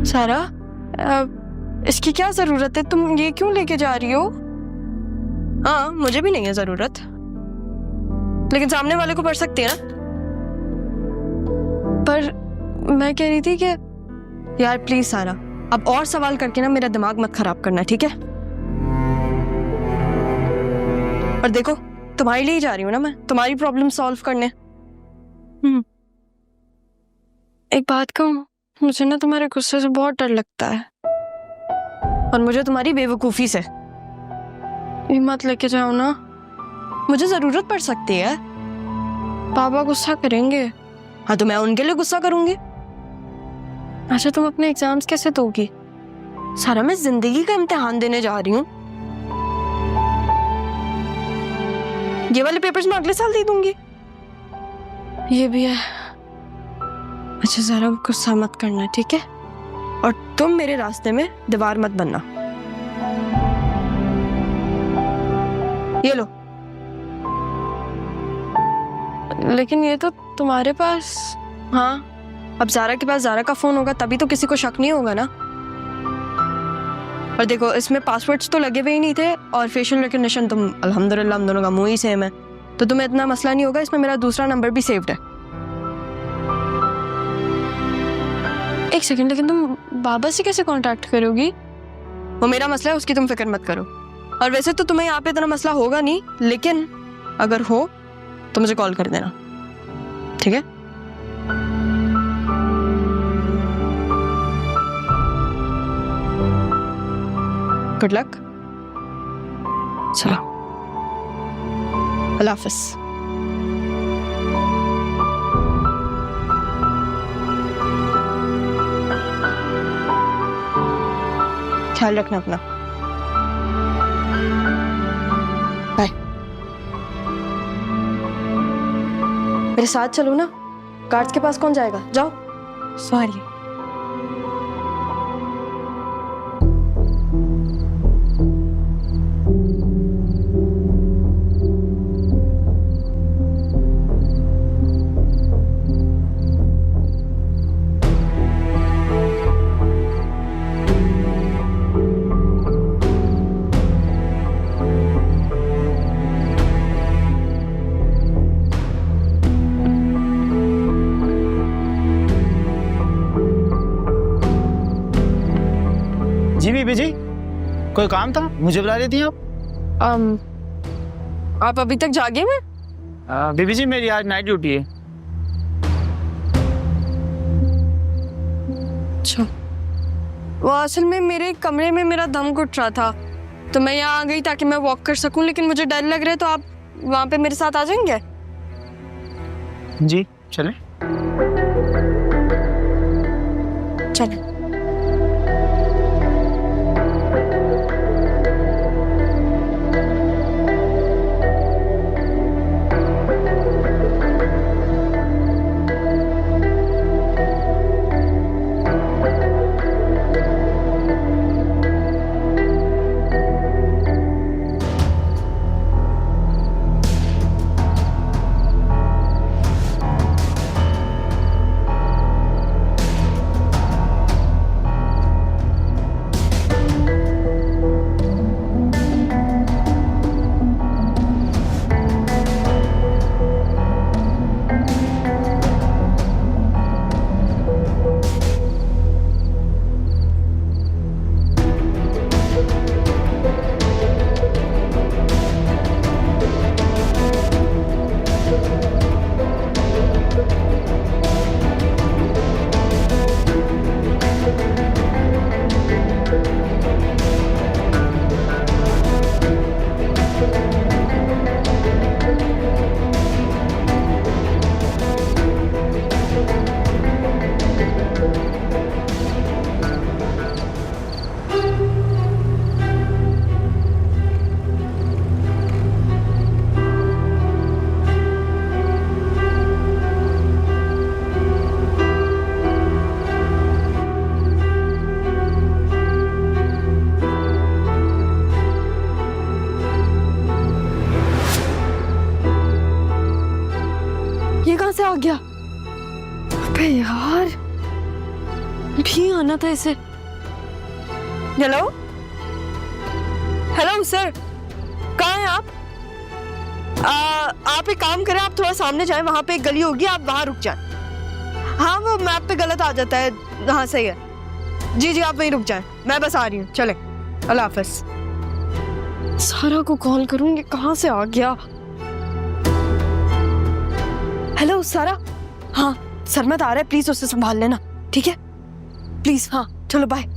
सारा इसकी क्या जरूरत है? तुम ये क्यों लेके जा रही हो? हाँ मुझे भी नहीं है जरूरत, लेकिन सामने वाले को पड़ सकती है ना। पर मैं कह रही थी कि यार प्लीज सारा, अब और सवाल करके ना मेरा दिमाग मत खराब करना, ठीक है? और देखो तुम्हारे लिए ही जा रही हूँ ना मैं, तुम्हारी प्रॉब्लम सॉल्व करने। एक बात कहूँ, मुझे ना तुम्हारे गुस्से से बहुत डर लगता है, और मुझे तुम्हारी बेवकूफी से। ये मत लेके जाओ ना, मुझे जरूरत पड़ सकती है। पापा गुस्सा करेंगे। हाँ तो मैं उनके लिए गुस्सा करूंगी। अच्छा तुम अपने एग्जाम्स कैसे दोगी? सारा मैं जिंदगी का इम्तिहान देने जा रही हूँ। ये वाले पेपर्स मैं अगले साल दे दूंगी। ये भी है। अच्छा जरा गुस्सा मत करना, ठीक है? और तुम मेरे रास्ते में दीवार मत बनना। ये लो। लेकिन ये तो तुम्हारे पास, हाँ अब जारा के पास जारा का फोन होगा तभी तो किसी को शक नहीं होगा ना। और देखो इसमें पासवर्ड्स तो लगे हुए ही नहीं थे, और फेशियल रिकग्निशन तुम अल्हम्दुलिल्लाह हम दोनों का मुंह ही सेम है, तो तुम्हें इतना मसला नहीं होगा। इसमें मेरा दूसरा नंबर भी सेव्ड है। एक सेकंड, लेकिन तुम बाबा से कैसे कांटेक्ट करोगी? वो मेरा मसला है, उसकी तुम फिक्र मत करो। और वैसे तो तुम्हें यहाँ पे इतना मसला होगा नहीं, लेकिन अगर हो तो मुझे कॉल कर देना, ठीक है? Good luck. चलो अल्लाह हाफिज। ख्याल रखना अपना। बाय। मेरे साथ चलो ना, गार्ड्स के पास कौन जाएगा? जाओ। सॉरी। जी बीबी जी, कोई काम था? मुझे बुला लेती हैं आप अभी तक जागे हैं? बीबी जी मेरी आज नाइट ड्यूटी है। अच्छा, वो असल में मेरे कमरे में मेरा दम घुट रहा था तो मैं यहाँ आ गई ताकि मैं वॉक कर सकूं, लेकिन मुझे डर लग रहा है, तो आप वहाँ पे मेरे साथ आ जाएंगे? जी चलें। चलें। ये कहां से आ गया? अबे यार, भी आना था इसे। हेलो हेलो सर, कहाँ हैं आप? आप एक काम करें, आप थोड़ा सामने जाएं, वहां पे एक गली होगी, आप वहां रुक जाएं। हाँ, वो मैप पे गलत आ जाता है। हाँ सही है, जी जी आप वहीं रुक जाएं, मैं बस आ रही हूँ। चले, अल्लाह हाफिज। सारा को कॉल करूंगी, कहाँ से आ गया? हेलो सारा, हाँ सरमत आ रहा है, प्लीज उसे संभाल लेना, ठीक है? प्लीज, हाँ चलो बाय।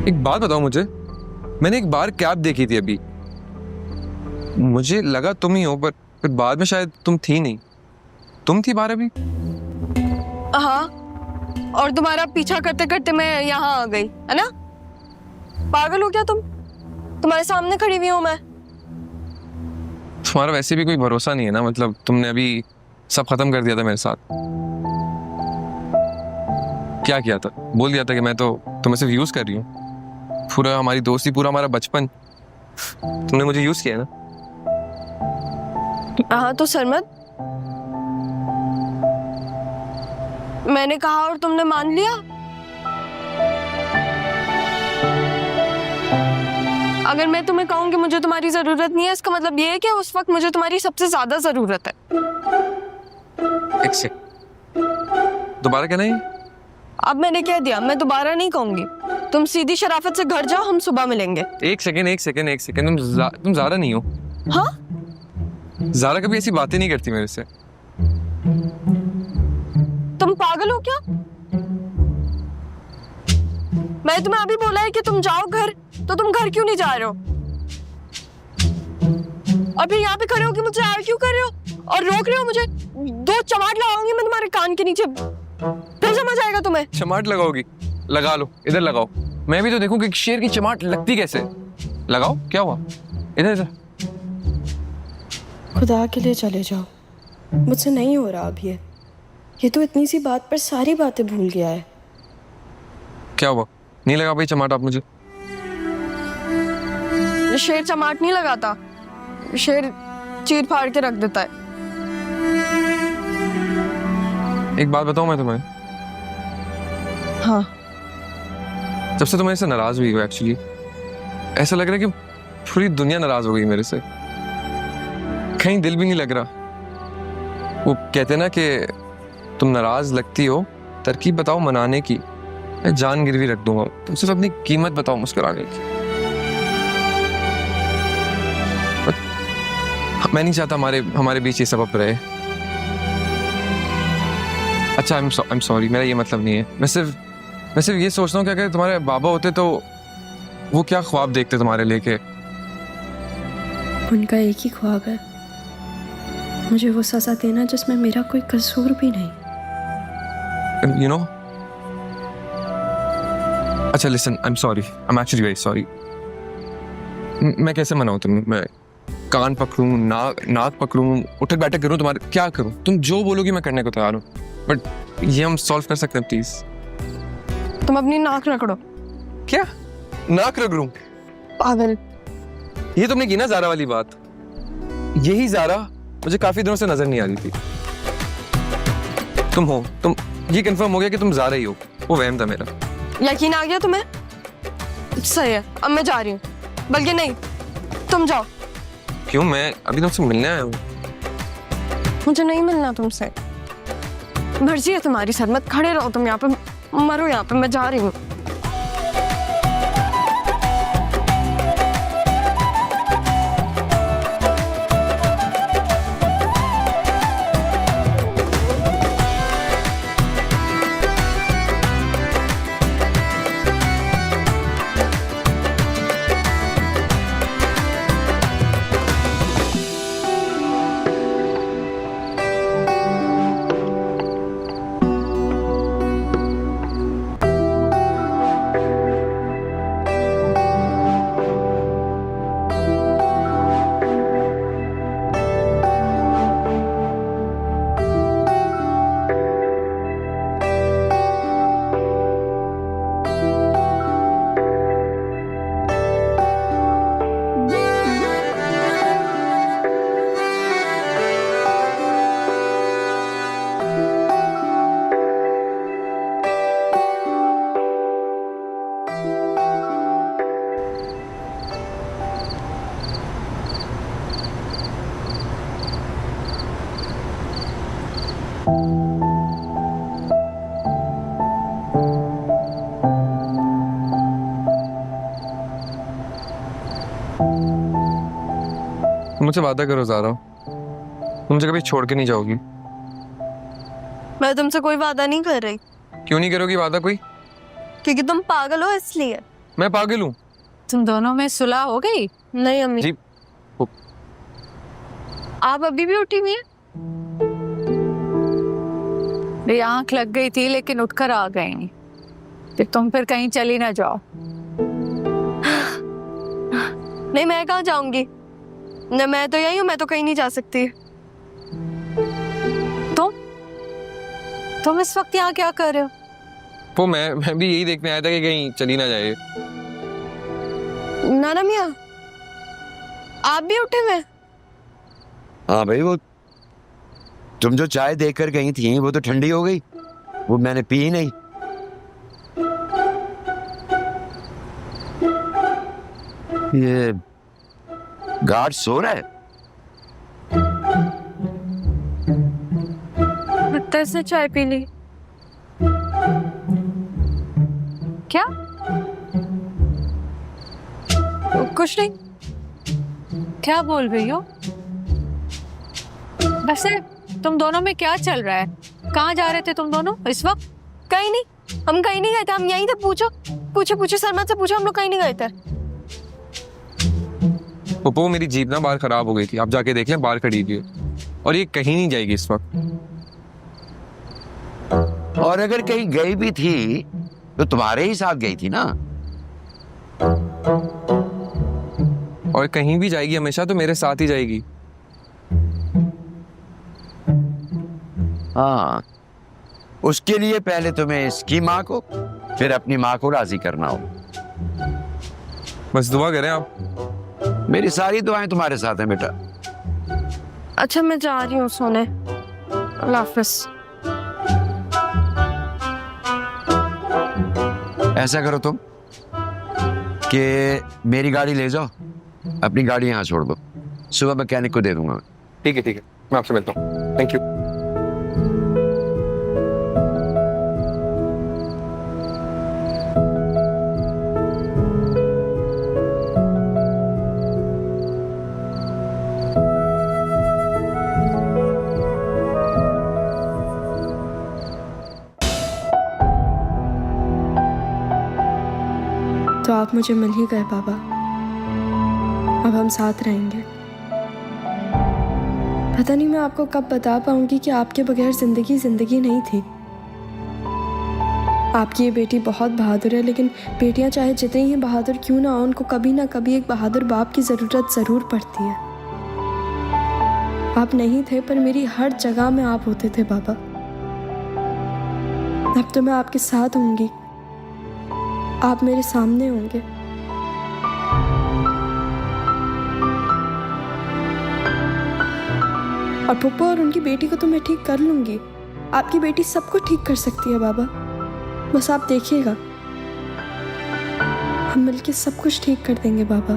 एक बात बताओ मुझे, मैंने एक बार कैब देखी थी अभी, मुझे लगा तुम ही हो, पर फिर बाद में शायद तुम थी नहीं। तुम थी बाहर अभी? हाँ, और तुम्हारा पीछा करते करते मैं यहाँ आ गई, है ना? पागल हो क्या तुम? तुम्हारे सामने खड़ी हुई हूँ मैं। तुम्हारा वैसे भी कोई भरोसा नहीं है ना, मतलब तुमने अभी सब खत्म कर दिया था मेरे साथ। क्या किया था? बोल दिया था कि मैं तो तुम्हें सिर्फ यूज कर रही हूँ। पूरा हमारी दोस्ती, पूरा हमारा बचपन तुमने मुझे यूज किया ना। हाँ तो सरमत, मैंने कहा और तुमने मान लिया। अगर मैं तुम्हें कहूँ कि मुझे तुम्हारी जरूरत नहीं है, इसका मतलब ये है कि उस वक्त मुझे तुम्हारी सबसे ज्यादा जरूरत है। एक सेकंड, दोबारा कहना है? अब मैंने कह दिया, मैं दोबारा नहीं कहूंगी। तुम सीधी शराफत से घर जाओ, हम सुबह मिलेंगे। एक सेकंड, तुम ज़ारा नहीं हो। हाँ? ज़ारा कभी ऐसी बातें नहीं करती मेरे से। तुम पागल हो क्या? मैं तुम्हें अभी बोला है कि तुम जाओ घर, तो तुम घर क्यों नहीं जा रहे हो? और फिर यहाँ पे खड़े हो कि मुझसे आर्ग्यू कर रहे हो और रोक रहे हो मुझे। 2 चमाट लगाऊंगी मैं तुम्हारे कान के नीचे, फिर समझ आएगा तुम्हें। चमाट लगाओगी? लगा लो, इधर लगाओ, मैं भी तो देखूं कि शेर की चमाट लगती कैसे। लगाओ, क्या हुआ? इधर इधर। खुदा के लिए चले जाओ, मुझसे नहीं हो रहा अब ये तो इतनी सी बात पर सारी बातें भूल गया है। क्या हुआ? नहीं लगा भाई चमाट आप मुझे? शेर चमाट नहीं लगाता, शेर चीर फाड़ के रख देता है। एक बात बताऊं मैं तुम्हें? हाँ। जब से तुम मेरे से नाराज हुई हो, एक्चुअली ऐसा लग रहा है कि पूरी दुनिया नाराज हो गई मेरे से। कहीं दिल भी नहीं लग रहा। वो कहते ना कि तुम नाराज लगती हो, तरकीब बताओ मनाने की, मैं जान गिरवी रख दूंगा। तुम सिर्फ अपनी कीमत बताओ मुस्कुराने की। मैं नहीं चाहता हमारे बीच ये सबब रहे। अच्छा, आई एम सॉरी, मेरा ये मतलब नहीं है। मैं सिर्फ ये सोचता हूँ कि अगर तुम्हारे बाबा होते तो वो क्या ख्वाब देखते तुम्हारे लेके। उनका एक ही ख्वाब है, मुझे वो सजा देना जिसमें मेरा कोई कसूर भी नहीं। You know? अच्छा listen, I am sorry, I am actually very sorry. मैं कैसे मनाऊं तुम्हें? मैं कान पकड़ूं, नाक पकड़ूं, उठक बैठक करूं तुम्हारे? क्या करूं? तुम जो बोलोगी मैं करने को तैयार हूं, बट ये हम सॉल्व कर सकते हैं प्लीज। तुम अपनी नाक रगड़ो। क्या नाक रगड़ूं? पागल। ये तुमने की ना ज़ारा वाली बात। यही ज़ारा मुझे काफी दिनों से नजर नहीं आ रही थी। तुम हो, तुम ये कंफर्म हो गया कि तुम ज़ारा ही हो। वो वहम था मेरा। यकीन आ गया तुम्हें? सही है, अब मैं जा रही हूँ। बल्कि नहीं, तुम जाओ। क्यों? मैं अभी तुमसे मिलने आया हूँ। मुझे नहीं मिलना तुमसे। मर्जी है तुम्हारी सरमत, खड़े रहो तुम यहाँ पे, मरो यहाँ पे, मैं जा रही हूँ। मुझसे वादा करो ज़ारा, तुम मुझे कभी छोड़ के नहीं जाओगी। मैं तुमसे कोई वादा नहीं कर रही। क्यों नहीं करोगी वादा कोई? क्योंकि तुम पागल हो इसलिए। मैं पागल हूँ? तुम दोनों में सुलह हो गई? नहीं अम्मी जी। आप अभी भी उठी हुई हैं? मेरी आंख लग गई थी लेकिन उठकर आ गई कि तुम फिर कहीं चली ना जाओ। नहीं, मैं कहाँ जाऊंगी? न मैं तो यही हूँ, मैं तो कहीं नहीं जा सकती। तुम इस वक्त यहाँ क्या कर रहे हो? वो मैं भी यही देखने आया था कि कहीं चली ना जाए। नाना मियाँ, आप भी उठे हुए? हाँ भाई, वो तुम जो चाय देकर गई थी वो तो ठंडी हो गई, वो मैंने पी ही नहीं। ये गार्ड सो रहा है। लगता से चाय पी ली। क्या? कुछ नहीं। क्या बोल रही हो? वैसे तुम दोनों में क्या चल रहा है? कहाँ जा रहे थे तुम दोनों इस वक्त? कहीं नहीं, हम कहीं नहीं गए थे, हम यहीं थे। पूछो सरमत से पूछो, हम लोग कहीं नहीं गए थे। पप्पू, मेरी जीप ना बाहर खराब हो गई थी, आप जाके देख लें, बाहर खड़ी थी और ये कहीं नहीं जाएगी इस वक्त। और अगर कहीं गई भी थी तो तुम्हारे ही साथ गई थी ना। और कहीं भी जाएगी हमेशा तो मेरे साथ ही जाएगी। हाँ, उसके लिए पहले तुम्हें इसकी माँ को फिर अपनी माँ को राजी करना हो। बस दुआ करें आप। मेरी सारी दुआएं तुम्हारे साथ हैं बेटा। अच्छा, मैं जा रही हूँ सोने। अल्लाह हाफिज़। ऐसा करो तुम कि मेरी गाड़ी ले जाओ, अपनी गाड़ी यहाँ छोड़ दो, सुबह मैकेनिक को दे दूंगा। ठीक है, मैं आपसे मिलता हूँ। Thank you. तो आप मुझे मिल ही गए बाबा, अब हम साथ रहेंगे। पता नहीं मैं आपको कब बता पाऊंगी कि आपके बगैर जिंदगी जिंदगी नहीं थी। आपकी ये बेटी बहुत बहादुर है, लेकिन बेटियां चाहे जितनी ही बहादुर क्यों ना हो, उनको कभी ना कभी एक बहादुर बाप की ज़रूरत ज़रूर पड़ती है। आप नहीं थे पर मेरी हर जगह में आप होते थे बाबा। अब तो मैं आपके साथ होंगी, आप मेरे सामने होंगे। और पप्पू और उनकी बेटी को तो मैं ठीक कर लूंगी। आपकी बेटी सबको ठीक कर सकती है बाबा, बस आप देखिएगा, हम मिलके सब कुछ ठीक कर देंगे बाबा।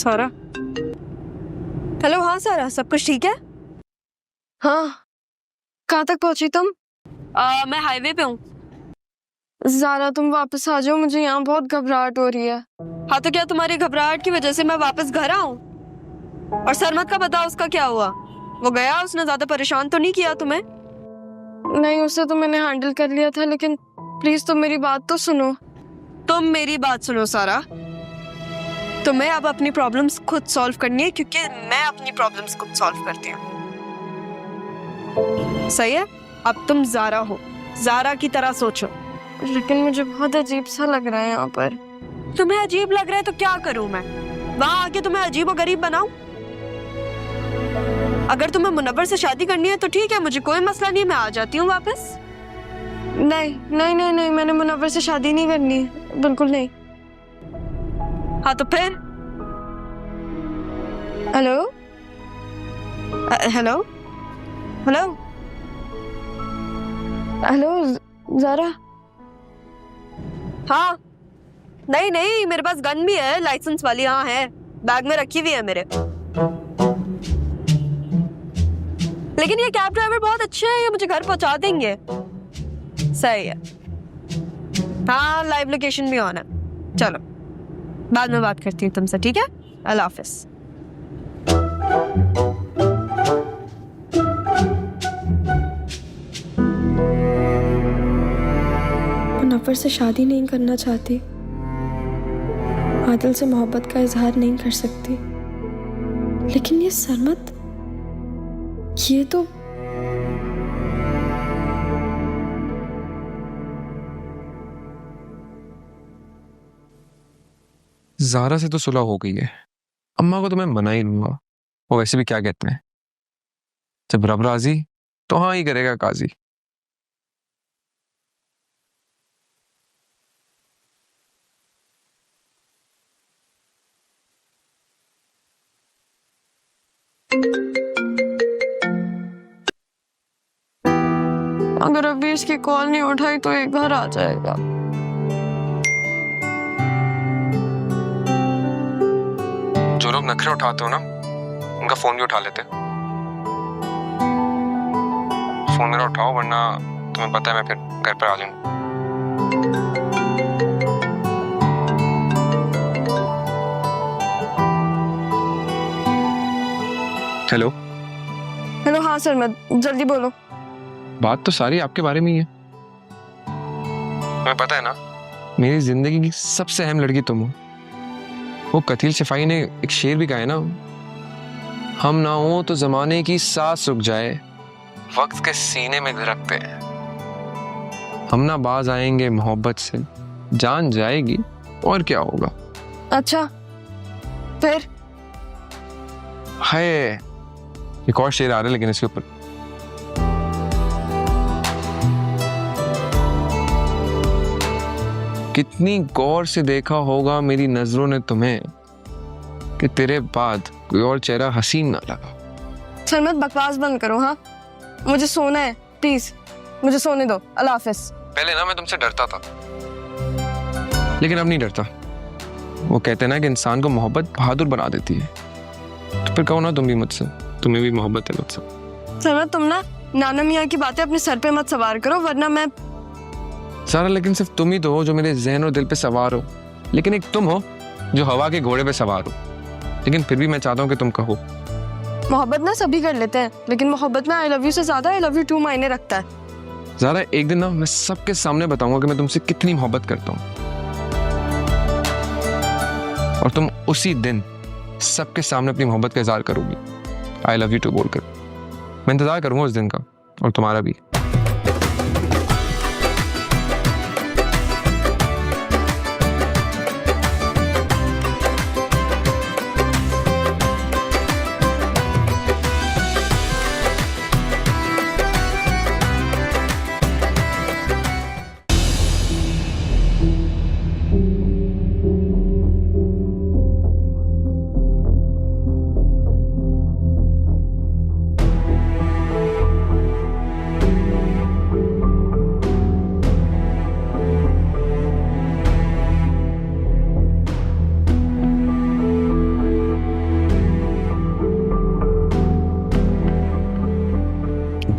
सारा। हेलो, हाँ सारा, सब कुछ ठीक है? हाँ, कहाँ तक पहुंची तुम? मैं हाईवे पे हूँ। ज़ारा तुम वापस आ जाओ, मुझे यहाँ बहुत घबराहट हो रही है। हाँ तो क्या तुम्हारी घबराहट की वजह से मैं वापस घर आऊँ? और सरमत का बताओ, उसका क्या हुआ? वो गया, उसने ज्यादा परेशान तो नहीं किया तुम्हें? नहीं, उसे तो मैंने हैंडल कर लिया था, लेकिन प्लीज तुम मेरी बात तो सुनो। तुम मेरी बात सुनो सारा, तुम्हें अब अपनी प्रॉब्लम्स खुद सॉल्व करनी है, क्योंकि मैं अपनी प्रॉब्लम्स खुद सॉल्व करती हूँ। सही है? अब तुम ज़ारा हो, ज़ारा की तरह सोचो। लेकिन मुझे बहुत अजीब सा लग रहा है यहाँ पर। तुम्हें अजीब लग रहा है तो क्या करूं मैं? वहां आके तुम्हें अजीब और गरीब बनाऊं? अगर तुम्हें मुनव्वर से शादी करनी है तो ठीक है, मुझे कोई मसला नहीं, मैं आ जाती हूँ वापस। नहीं नहीं नहीं नहीं, मैंने मुनव्वर से शादी नहीं करनी, बिल्कुल नहीं। हाँ तो फिर? Hello hello hello hello Zara. हाँ, नहीं नहीं, मेरे पास गन भी है, लाइसेंस वाली। हाँ है, बैग में रखी हुई है मेरे। लेकिन ये कैब ड्राइवर बहुत अच्छे हैं, ये मुझे घर पहुंचा देंगे। सही है। हाँ, लाइव लोकेशन भी ऑन है। चलो, बाद में बात करती हूँ तुमसे, ठीक है? अल्लाह हाफिज। मुनव्वर से शादी नहीं करना चाहती, आदिल से मोहब्बत का इजहार नहीं कर सकती, लेकिन ये सरमत, ये तो ज़ारा से तो सुलह हो गई है, अम्मा को तो मैं मना ही लूंगा। वो वैसे भी क्या कहते हैं, जब रब राजी तो हाँ ही करेगा काजी। अगर अभी इसकी कॉल नहीं उठाई तो ये घर आ जाएगा। जो लोग नखरे उठाते हो ना, उनका फोन भी उठा लेते। फोन मेरा उठाओ, वरना तुम्हें पता है मैं फिर घर पर आ जाऊंगा। हेलो हेलो, हाँ सरमत, जल्दी बोलो। बात तो सारी आपके बारे में ही है। तुम्हें पता है ना, मेरी जिंदगी की सबसे अहम लड़की तुम हो। वो कतील शिफाई ने एक शेर भी गाया ना, हम ना हो तो जमाने की सांस रुक जाए, वक्त के सीने में धड़कते हैं। हम ना बाज आएंगे मोहब्बत से, जान जाएगी और क्या होगा। अच्छा, फिर? हाय, एक और शेर आ रहा है लेकिन इसके ऊपर। कितनी गौर से देखा होगा मेरी नजरों ने तुम्हें, कि तेरे बाद कोई और चेहरा हसीन ना लगा। सरमत, बकवास बंद करो। हाँ, मुझे सोना है, प्लीज मुझे सोने दो। अल्लाह हाफिज। पहले ना मैं तुमसे डरता था, लेकिन अब नहीं डरता। वो कहते हैं ना कि इंसान को मोहब्बत बहादुर बना देती है, तो फिर कहो ना तुम भी मुझसे, तुम्हें भी मोहब्बत है मुझसे। सरमत, तुम ना नाना मियाँ की बातें अपने सर पे मत सवार करो, वरना मैं। सारा, लेकिन सिर्फ तुम ही तो हो जो मेरे जहन और दिल पे सवार हो, लेकिन एक तुम हो जो हवा के घोड़े पे सवार हो। लेकिन फिर भी मैं चाहता हूँ कि तुम कहो। मोहब्बत ना सभी कर लेते हैं, लेकिन मोहब्बत में आई लव यू से ज्यादा आई लव यू टू मायने रखता है। ज़ारा, एक दिन ना मैं सबके सामने बताऊंगा कि मैं तुमसे कितनी मोहब्बत करता हूँ, और तुम उसी दिन सबके सामने अपनी मोहब्बत का इजहार करोगी, आई लव यू टू बोलकर। मैं इंतजार करूंगा उस दिन का, और तुम्हारा भी।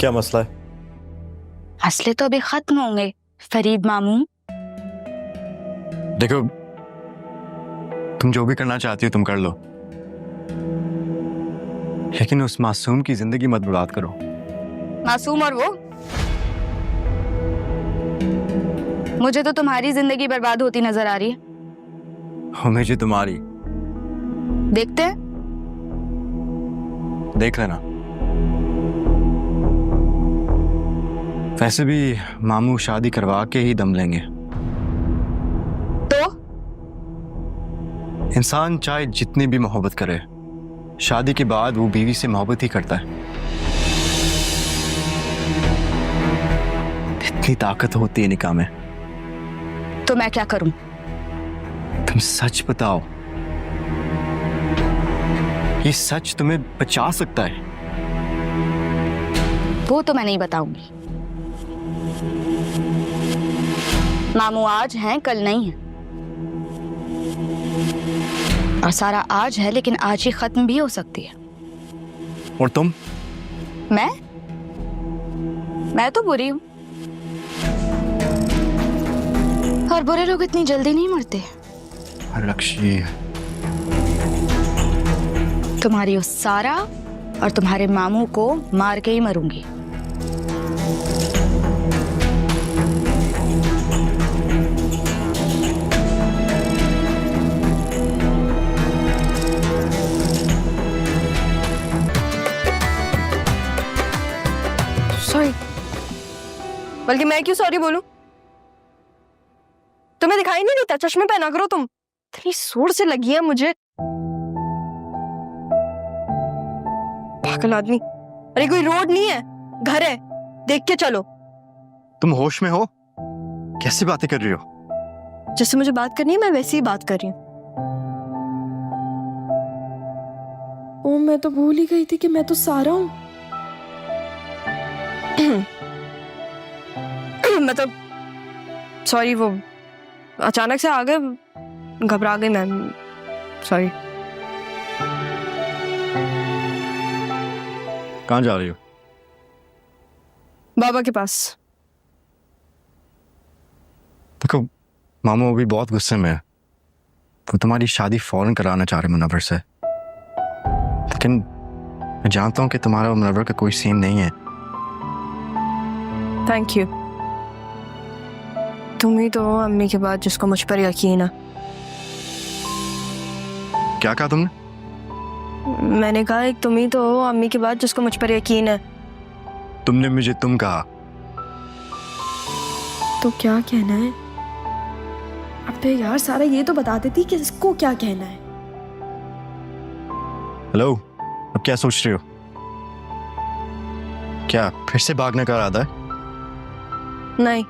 क्या मसला है? मसले तो अभी खत्म होंगे फरीद मामू। देखो, तुम जो भी करना चाहती हो तुम कर लो, लेकिन उस मासूम की जिंदगी मत बर्बाद करो। मासूम और वो? मुझे तो तुम्हारी जिंदगी बर्बाद होती नजर आ रही है। और मुझे तुम्हारी। देखते हैं। देख लेना। वैसे भी मामू शादी करवा के ही दम लेंगे। तो इंसान चाहे जितनी भी मोहब्बत करे, शादी के बाद वो बीवी से मोहब्बत ही करता है। इतनी ताकत होती है निकाह में। तो मैं क्या करूं? तुम सच बताओ, ये सच तुम्हें बचा सकता है? वो तो मैं नहीं बताऊंगी। मामू आज हैं, कल नहीं है। और सारा आज है, लेकिन आज ही खत्म भी हो सकती है। और तुम? मैं तो बुरी हूं। और बुरे लोग इतनी जल्दी नहीं मरते। रक्षी, तुम्हारी उस सारा और तुम्हारे मामू को मार के ही मरूंगी। सॉरी। बल्कि मैं क्यों सॉरी बोलूं? तुम्हें दिखाई नहीं देता? चश्मे पहना करो तुम। इतनी जोर से लगी है मुझे। पागल आदमी। अरे कोई रोड नहीं है, घर है, देख के चलो। तुम होश में हो? कैसी बातें कर रही हो? जैसे मुझे बात करनी है मैं वैसे ही बात कर रही हूँ। ओ, मैं तो भूल ही गई थी कि मैं तो सारा हूँ। मतलब सॉरी, वो अचानक से आ गए, घबरा गई मैं। सॉरी। कहाँ जा रही हो? बाबा के पास। देखो, मामू अभी बहुत गुस्से में है। वो तुम्हारी शादी फौरन कराना चाह रहे मुनव्वर से, लेकिन मैं जानता हूँ कि तुम्हारा और मुनव्वर का कोई सीन नहीं है। Thank you. तुम ही तो हो अम्मी के बाद जिसको मुझ पर यकीन है। क्या कहा तुमने? मैंने कहा एक तुम ही तो हो अम्मी के बाद जिसको मुझ पर यकीन है। तुमने मुझे तुम कहा। तो क्या कहना है? अबे यार सारा, ये तो बता देती कि इसको क्या कहना है। हेलो, अब क्या सोच रही हो? क्या फिर से भागने का इरादा है? नहीं,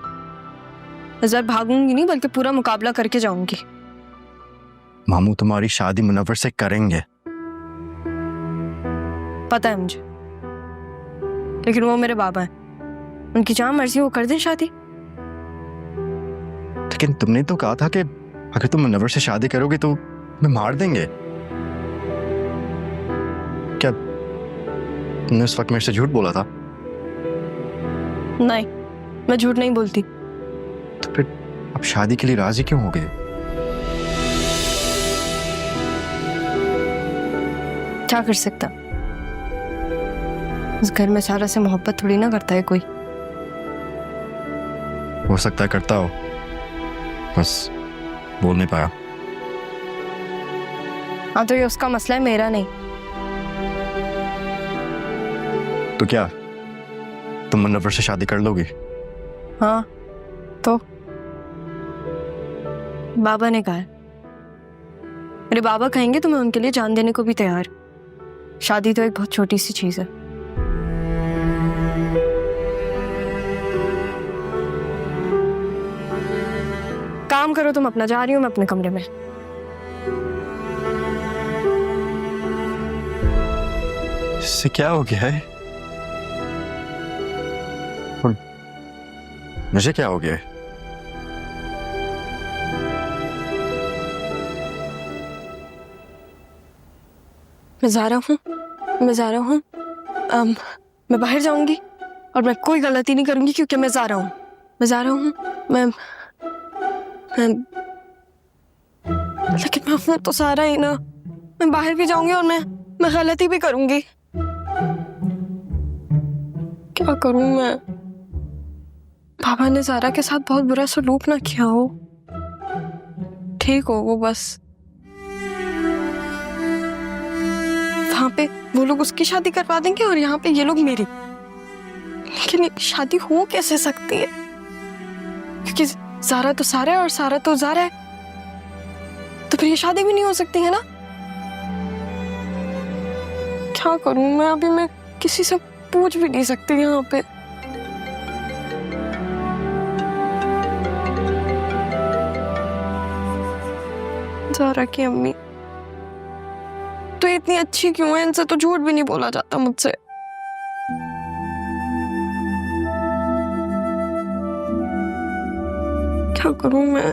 इस बार भागूंगी नहीं, बल्कि पूरा मुकाबला करके जाऊंगी। मामू तुम्हारी शादी मुनव्वर से करेंगे। पता है मुझे, लेकिन वो मेरे बाबा हैं, उनकी जहां मर्जी वो कर दें शादी। लेकिन तुमने तो कहा था कि अगर तुम मुनव्वर से शादी करोगे तो मैं मार देंगे। क्या तुमने उस वक्त मेरे से झूठ बोला था? नहीं, मैं झूठ नहीं बोलती। तो फिर अब शादी के लिए राजी क्यों हो गए? क्या कर सकता, इस घर में सारा से मोहब्बत थोड़ी ना करता है कोई। हो सकता है करता हो, बस बोल नहीं पाया। हाँ, तो ये उसका मसला है, मेरा नहीं। तो क्या तुम मुनव्वर से शादी कर लोगी? हाँ, तो बाबा ने कहा है। मेरे बाबा कहेंगे तो मैं उनके लिए जान देने को भी तैयार। शादी तो एक बहुत छोटी सी चीज है। काम करो तुम अपना, जा रही हूँ मैं अपने कमरे में। इससे क्या हो गया है? और मुझे क्या हो गया है? मैं जा रहा हूँ, मैं बाहर जाऊंगी। और मैं कोई गलती नहीं करूंगी क्योंकि मैं ज़ारा हूँ। मैं ज़ारा हूँ। मैं लेकिन मैं हूँ तो सारा ही ना। मैं बाहर भी जाऊंगी और मैं गलती भी करूंगी। क्या करूं मैं? पापा ने ज़ारा के साथ बहुत बुरा सलूक ना किया हो, ठीक हो वो बस। वहां पे वो लोग उसकी शादी करवा देंगे और यहाँ पे ये लोग मेरी। लेकिन शादी हो कैसे सकती है? क्योंकि ज़ारा तो सारा है और सारा तो ज़ारा है, तो फिर ये शादी भी नहीं हो सकती है ना। क्या करूं मैं? अभी मैं किसी से पूछ भी नहीं सकती यहाँ पे। ज़ारा की अम्मी तो इतनी अच्छी क्यों है? इनसे तो झूठ भी नहीं बोला जाता मुझसे। क्या करूं मैं?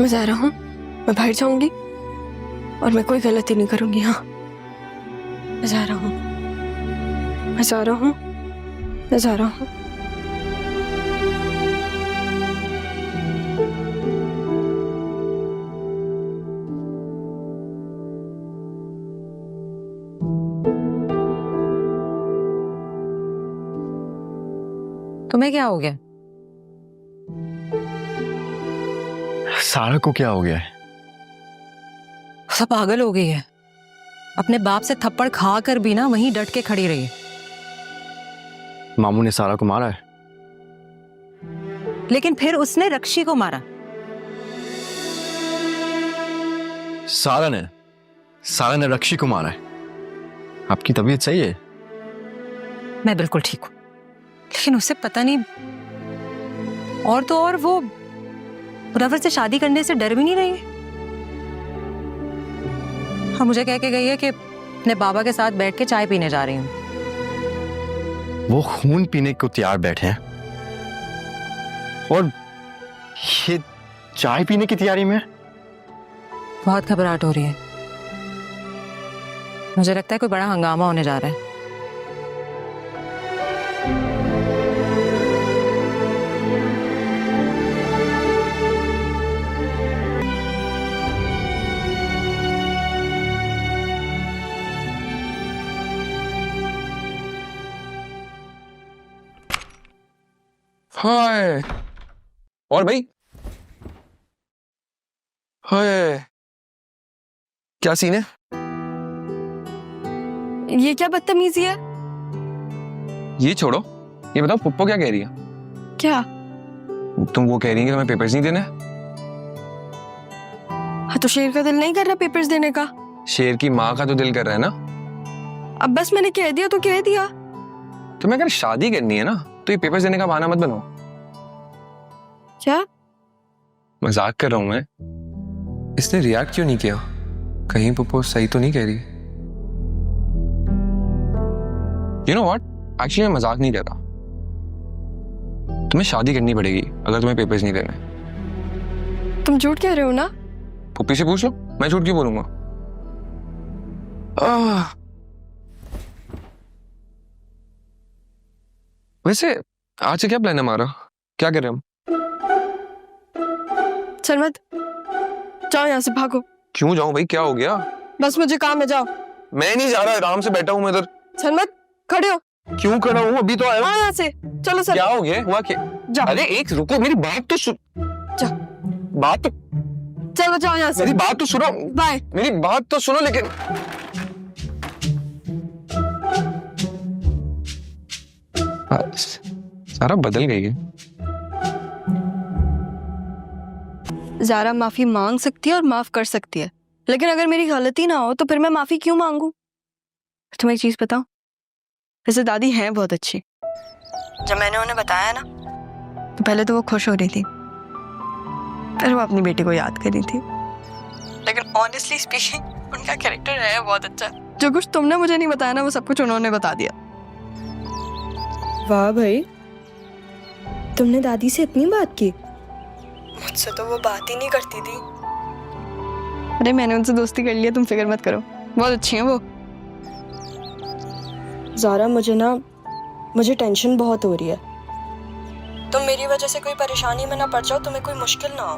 मैं ज़ारा हूँ, मैं बाहर जाऊंगी और मैं कोई गलती नहीं करूंगी। हाँ, मैं ज़ारा हूँ, मैं ज़ारा हूँ, मैं ज़ारा हूँ। तुम्हें क्या हो गया? सारा को क्या हो गया है? सब पागल हो गई है। अपने बाप से थप्पड़ खा कर भी ना वहीं डट के खड़ी रही। मामू ने सारा को मारा है। लेकिन फिर उसने रक्षी को मारा। सारा ने रक्षी को मारा है। आपकी तबीयत सही है? मैं बिल्कुल ठीक हूं, लेकिन उसे पता नहीं। और तो और वो मुनव्वर से शादी करने से डर भी नहीं रही है। हाँ, मुझे कह के गई है कि अपने बाबा के साथ बैठ के चाय पीने जा रही हूँ। वो खून पीने को तैयार बैठे हैं और ये चाय पीने की तैयारी में। बहुत घबराहट हो रही है। मुझे लगता है कोई बड़ा हंगामा होने जा रहा है। हाय। और भाई, हाय, क्या सीन है? ये क्या बदतमीजी है? ये छोड़ो, ये बताओ पुप्पो क्या कह रही है? क्या? तुम वो कह रही है कि तुम्हें पेपर्स नहीं देने? हाँ, तो शेर का दिल नहीं कर रहा पेपर्स देने का। शेर की माँ का तो दिल कर रहा है ना। अब बस मैंने कह दिया तो कह दिया। तुम्हें अगर शादी करनी है ना तो ये पेपर्स देने का बहाना मत बनाओ। क्या? मजाक कर रहा हूं मैं। इसने रिएक्ट क्यों नहीं किया? कहीं पुप्पो सही तो नहीं कह रही? You know what? एक्चुअली मैं मजाक नहीं कर रहा। तुम्हें शादी करनी पड़ेगी अगर तुम्हें पेपर्स नहीं देने। तुम झूठ कह रहे हो ना? पुप्पी से पूछ लो, मैं झूठ क्यों बोलूंगा। वैसे आज से क्या प्लान है हमारा? क्या कर रहे हैं हम? चल मत जाओ, यहाँ से भागो। क्यों जाऊं भाई, क्या हो गया? बस मुझे काम है, जाओ। मैं नहीं जा रहा, आराम से बैठा हूं मैं इधर। चल मत, खड़े हो। क्यों खड़ा हूं? अभी तो आया हूं। यहाँ से चलो सर। क्या हो गया? हुआ क्या? जाओ। अरे एक रुको, मेरी बात तो सुन। जाओ। बात तो, चलो जाओ यहाँ से। मेरी बात तो सुनो। बाय। मेरी बात तो सुनो। लेकिन सारा बदल गई है। ज़ारा माफी मांग सकती है और माफ कर सकती है, लेकिन अगर मेरी गलती ना हो तो फिर मैं माफी क्यों मांगू? तुम्हें एक चीज बताऊं, वैसे दादी हैं बहुत अच्छी। जब मैंने उन्हें बताया ना तो पहले तो वो खुश हो रही थी, फिर वो अपनी बेटी को याद कर रही थी। लेकिन ऑनेस्टली स्पीकिंग उनका कैरेक्टर है बहुत अच्छा। जो कुछ तुमने मुझे नहीं बताया ना वो सब कुछ उन्होंने बता दिया। वाह भाई, तुमने दादी से इतनी बात की? मुझसे तो वो बात ही नहीं करती थी। अरे मैंने उनसे दोस्ती कर लिया, तुम फिक्र मत करो, बहुत अच्छी हैं वो। ज़ारा मुझे टेंशन बहुत हो रही है। तुम मेरी वजह से कोई परेशानी में ना पड़ जाओ, तुम्हें कोई मुश्किल ना हो।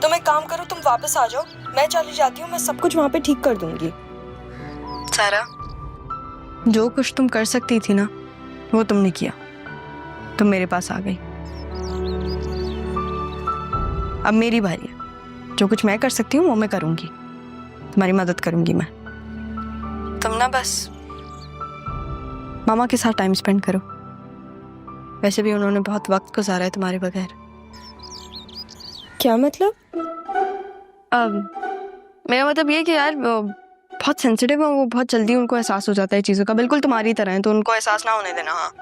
तुम एक काम करो, तुम वापस आ जाओ, मैं चली जाती हूँ, मैं सब कुछ वहाँ पे ठीक कर दूंगी। सारा, जो कुछ तुम कर सकती थी ना वो तुमने किया, तुम मेरे पास आ गई। अब मेरी बारी है, जो कुछ मैं कर सकती हूँ वो मैं करूंगी, तुम्हारी मदद करूंगी मैं। तुम ना बस मामा के साथ टाइम स्पेंड करो, वैसे भी उन्होंने बहुत वक्त गुजारा है तुम्हारे बगैर। क्या मतलब? अब मेरा मतलब ये कि यार वो बहुत सेंसिटिव है, वो बहुत जल्दी उनको एहसास हो जाता है चीज़ों का, बिल्कुल तुम्हारी तरह है, तो उनको एहसास ना होने देना। हाँ,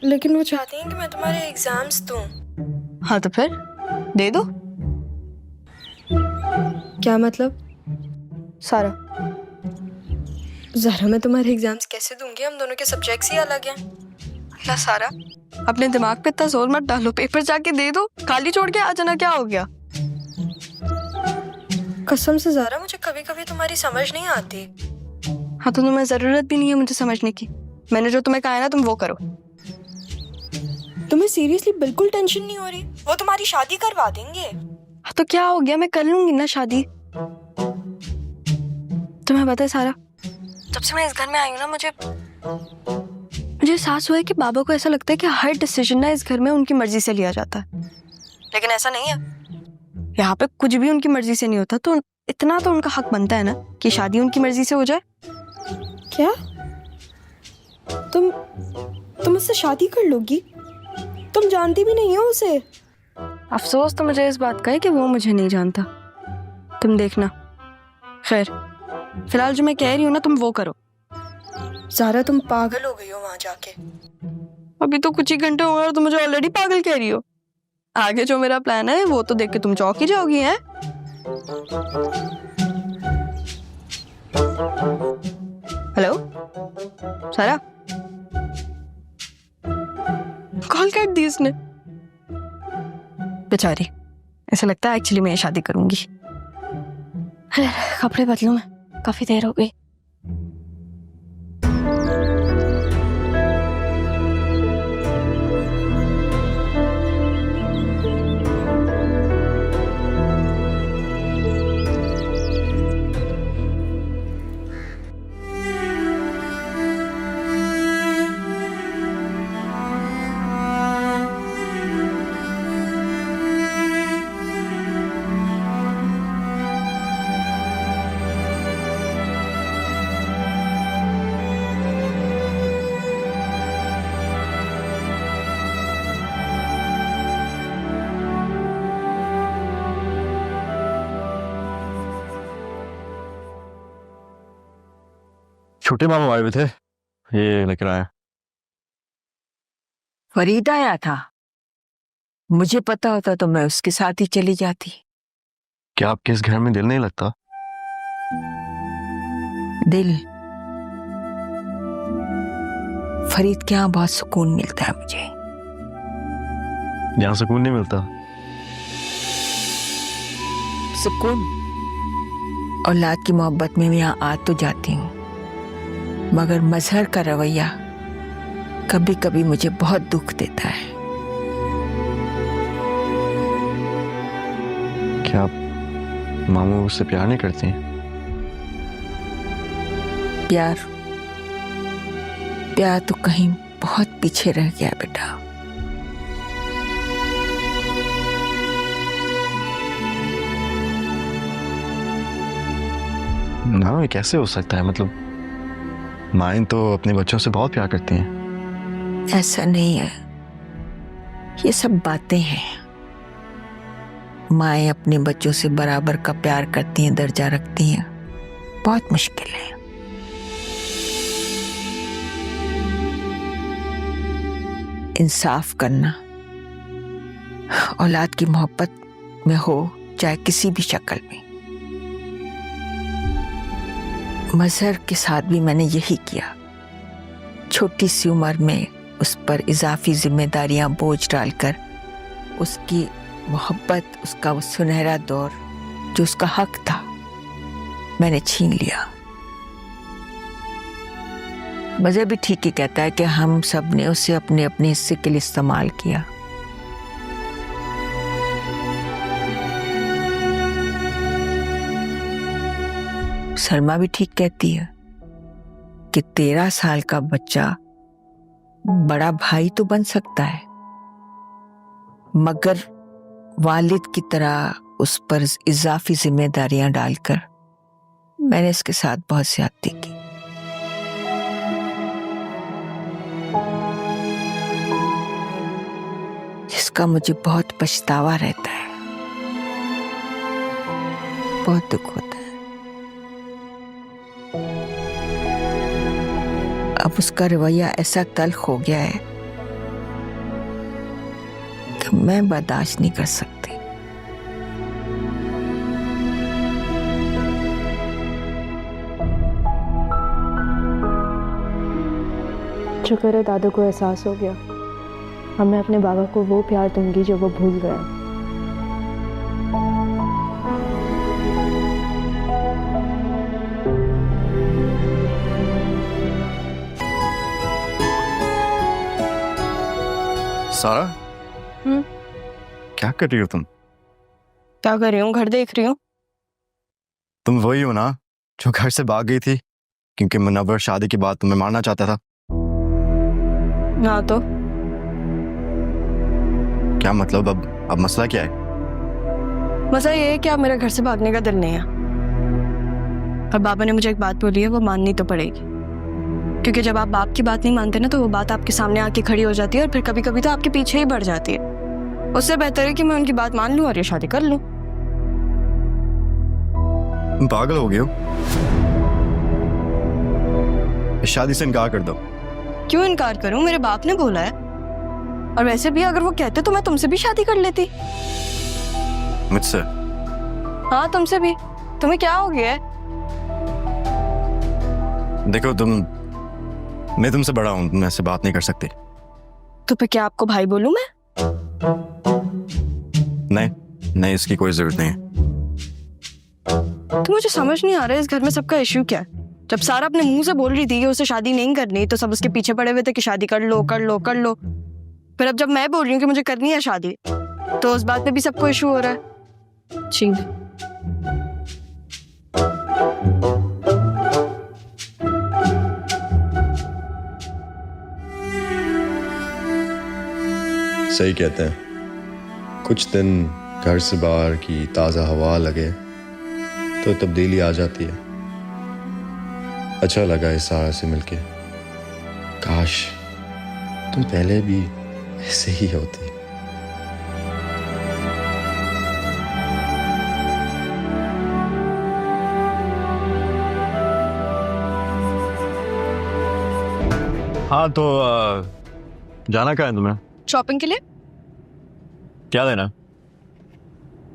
लेकिन वो चाहती हैं कि मैं तुम्हारे एग्जाम्स दूं। हाँ तो फिर दे दो। क्या मतलब? सारा, ज़ारा मैं तुम्हारे एग्जाम्स कैसे दूंगी? हम दोनों के सब्जेक्ट्स ही अलग हैं। ना सारा, अपने दिमाग पे इतना जोर मत डालो, पेपर जाके दे दो, खाली छोड़ के आ जाना, क्या हो गया? कसम से ज़ारा, मुझे कभी कभी तुम्हारी समझ नहीं आती। हाँ तो तुम्हें जरूरत भी नहीं है मुझे समझने की, मैंने जो तुम्हें कहा है ना तुम वो करो। तुम्हें सीरियसली बिल्कुल टेंशन नहीं हो रही? वो तुम्हारी शादी करवा देंगे। हाँ तो क्या हो गया, मैं कर लूंगी ना शादी। तुम्हें पता है सारा, जब से मैं इस घर में आई हूँ ना, मुझे एहसास हुआ है कि बाबा को ऐसा लगता है कि हर डिसीजन ना इस घर में उनकी मर्जी से लिया जाता है, लेकिन ऐसा नहीं है। यहाँ पे कुछ भी उनकी मर्जी से नहीं होता, तो इतना तो उनका हक बनता है ना कि शादी उनकी मर्जी से हो जाए। क्या तुम उससे शादी कर लोगी? तुम जानती भी नहीं हो उसे। अफसोस तो मुझे इस बात का है कि वो मुझे नहीं जानता, तुम देखना। खैर, फिलहाल जो मैं कह रही हूँ ना तुम वो करो। ज़ारा तुम पागल हो गई हो वहां जाके। अभी तो कुछ ही घंटे हुए और तुम मुझे ऑलरेडी पागल कह रही हो। आगे जो मेरा प्लान है वो तो देख के तुम चौंक ही जाओगी। हैं? हेलो सारा, कॉल काट दी उसने बेचारी। ऐसा लगता है एक्चुअली मैं शादी करूंगी। कपड़े बदलूं मैं, काफी देर हो गई। छोटे मामा आए हुए थे, ये लेकर आया। फरीद आया था, मुझे पता होता तो मैं उसके साथ ही चली जाती। क्या आपके इस घर में दिल नहीं लगता? दिल, फरीद के यहाँ बहुत सुकून मिलता है मुझे। यहाँ सुकून नहीं मिलता? सुकून औलाद की मोहब्बत में मैं यहाँ आ तो जाती हूँ, मगर मजहर का रवैया कभी कभी मुझे बहुत दुख देता है। क्या आप मामू उससे प्यार नहीं करती हैं? प्यार तो कहीं बहुत पीछे रह गया बेटा। ना, ये कैसे हो सकता है? मतलब माएं तो अपने बच्चों से बहुत प्यार करती हैं। ऐसा नहीं है, ये सब बातें हैं। माएं अपने बच्चों से बराबर का प्यार करती हैं, दर्जा रखती हैं, बहुत मुश्किल है। इंसाफ करना औलाद की मोहब्बत में हो चाहे किसी भी शक्ल में। मजहर के साथ भी मैंने यही किया। छोटी सी उम्र में उस पर इजाफी जिम्मेदारियां बोझ डालकर उसकी मोहब्बत, उसका वो सुनहरा दौर जो उसका हक था, मैंने छीन लिया। मज़हब भी ठीक ही कहता है कि हम सब ने उसे अपने अपने हिस्से के लिए इस्तेमाल किया। सलमा भी ठीक कहती है कि 13 साल का बच्चा बड़ा भाई तो बन सकता है, मगर वालिद की तरह उस पर इजाफी जिम्मेदारियां डालकर मैंने इसके साथ बहुत ज्यादती की। जिसका मुझे बहुत पछतावा रहता है, बहुत दुख होता है। अब उसका रवैया ऐसा तल्ख हो गया है कि मैं बर्दाश्त नहीं कर सकती। शुक्र है दादू को एहसास हो गया। अब मैं अपने बाबा को वो प्यार दूंगी जो वो भूल गया। सारा, क्या कर रही हो तुम? क्या कर रही हूँ? घर देख रही हूँ। तुम वही हो ना जो घर से भाग गई थी क्योंकि मुनव्वर शादी के बाद तुम्हें मारना चाहता था? हाँ तो क्या मतलब? अब मसला क्या है? मसला ये है कि अब मेरा घर से भागने का दिल नहीं है, और बाबा ने मुझे एक बात बोली है, वो माननी तो पड़ेगी। क्योंकि जब आप बाप की बात नहीं मानते ना, तो वो बात आपके सामने आके खड़ी हो जाती है और फिर कभी कभी तो आपके पीछे ही बढ़ जाती है। उससे बेहतर है कि मैं उनकी बात मान लूं और ये शादी कर लूं। तुम पागल हो गए हो? इस शादी से इनकार कर दो। क्यों इनकार करूं? मेरे बाप ने बोला है। और वैसे भी अगर वो कहते तो मैं तुमसे भी शादी कर लेती। मुझसे? हाँ, तुमसे भी। तुम्हें क्या हो गया है? देखो मैं तुमसे बड़ा हूं, तुम ऐसे बात नहीं कर सकती। तो फिर क्या आपको भाई बोलूं मैं? नहीं, इसकी कोई जरूरत नहीं है। तो मुझे समझ नहीं आ रहा है इस घर में सबका इश्यू क्या है। जब सारा अपने मुंह से बोल रही थी कि उसे शादी नहीं करनी, तो सब उसके पीछे पड़े हुए थे कि शादी कर लो कर लो कर लो। फिर अब जब मैं बोल रही हूँ कि मुझे करनी है शादी, तो उस बात पे भी सबको इश्यू हो रहा है। ठीक है। सही कहते हैं, कुछ दिन घर से बाहर की ताज़ा हवा लगे तो तब्दीली आ जाती है। अच्छा लगा इस सारा से मिलके। काश तुम पहले भी ऐसे ही होती। हाँ तो जाना कहाँ है तुम्हें? शॉपिंग के लिए। क्या लेना?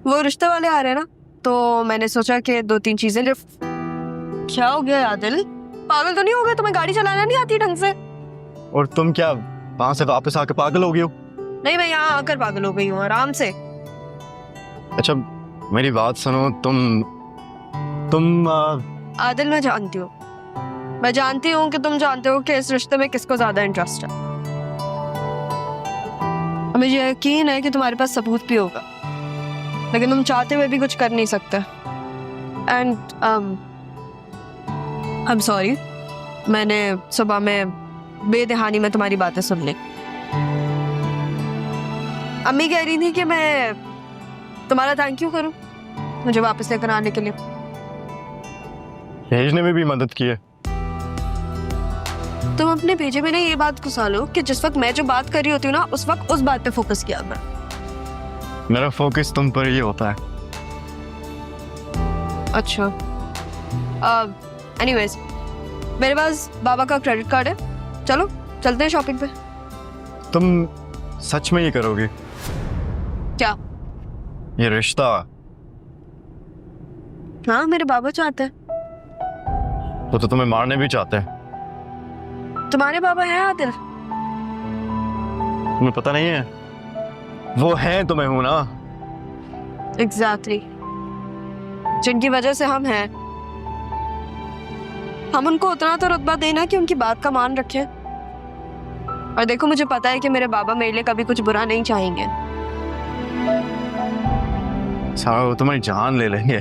वो रिश्ते वाले आ रहे हैं ना, तो मैंने सोचा कि 2-3 चीजें लिफ्ट। क्या हो गया आदिल? पागल तो नहीं हो गए? तुम्हें गाड़ी चलाना नहीं आती ढंग से? और तुम क्या वहां से वापस आके पागल हो गई हो? नहीं, मैं यहाँ आकर पागल हो गई हूँ, आराम से। अच्छा मेरी बात सुनो, तुम आदिल, मैं जानती हूँ कि तुम जानते हो कि इस रिश्ते में किसको ज्यादा इंटरेस्ट है। मुझे यकीन है कि तुम्हारे पास सबूत भी होगा, लेकिन तुम चाहते हुए भी कुछ कर नहीं सकते। एंड आई एम सॉरी, मैंने सुबह में बेदहानी में तुम्हारी बातें सुन ली। अम्मी कह रही थी कि मैं तुम्हारा थैंक यू करूं मुझे वापस लेकर आने के लिए। भेजने में भी मदद की है। तुम अपने भेजे में ये बात घुसा लो कि जिस वक्त मैं जो बात कर रही होती हूँ ना, उस वक्त उस बात पे फोकस किया मैं। मेरा फोकस तुम पर ही होता है। अच्छा, एनीवेज, मेरे पास बाबा का क्रेडिट कार्ड है, चलो चलते हैं शॉपिंग पे। तुम सच में ये करोगे? क्या? ये रिश्ता? हाँ, मेरे बाबा चाहते हैं। तो तुम्हें मारने भी चाहते हैं? तुम्हारे बाबा हैं आदिल? तुम्हें पता नहीं है, वो है तो मैं हूं ना। एग्जैक्टली जिनकी वजह से हम हैं, हम उनको उतना तो रुतबा देना कि उनकी बात का मान रखें। और देखो मुझे पता है कि मेरे बाबा मेरे लिए कभी कुछ बुरा नहीं चाहेंगे। सारा वो तुम्हारी जान ले लेंगे।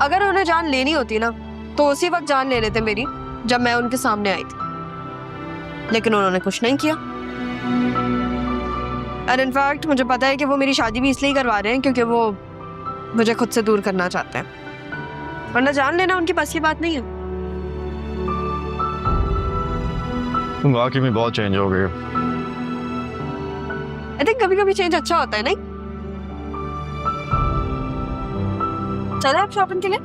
अगर उन्हें जान लेनी होती ना तो उसी वक्त जान ले लेते मेरी, जब मैं उनके सामने आई थी, लेकिन उन्होंने कुछ नहीं किया। और इनफैक्ट मुझे पता है कि वो मेरी शादी भी इसलिए करवा रहे हैं क्योंकि वो मुझे खुद से दूर करना चाहते हैं, वरना जान लेना उनकी बस की बात नहीं है। तुम वाकई में बहुत चेंज हो गए हो। आई थिंक कभी कभी चेंज अच्छा होता है, नहीं? चलो आप शॉपिंग के लिए।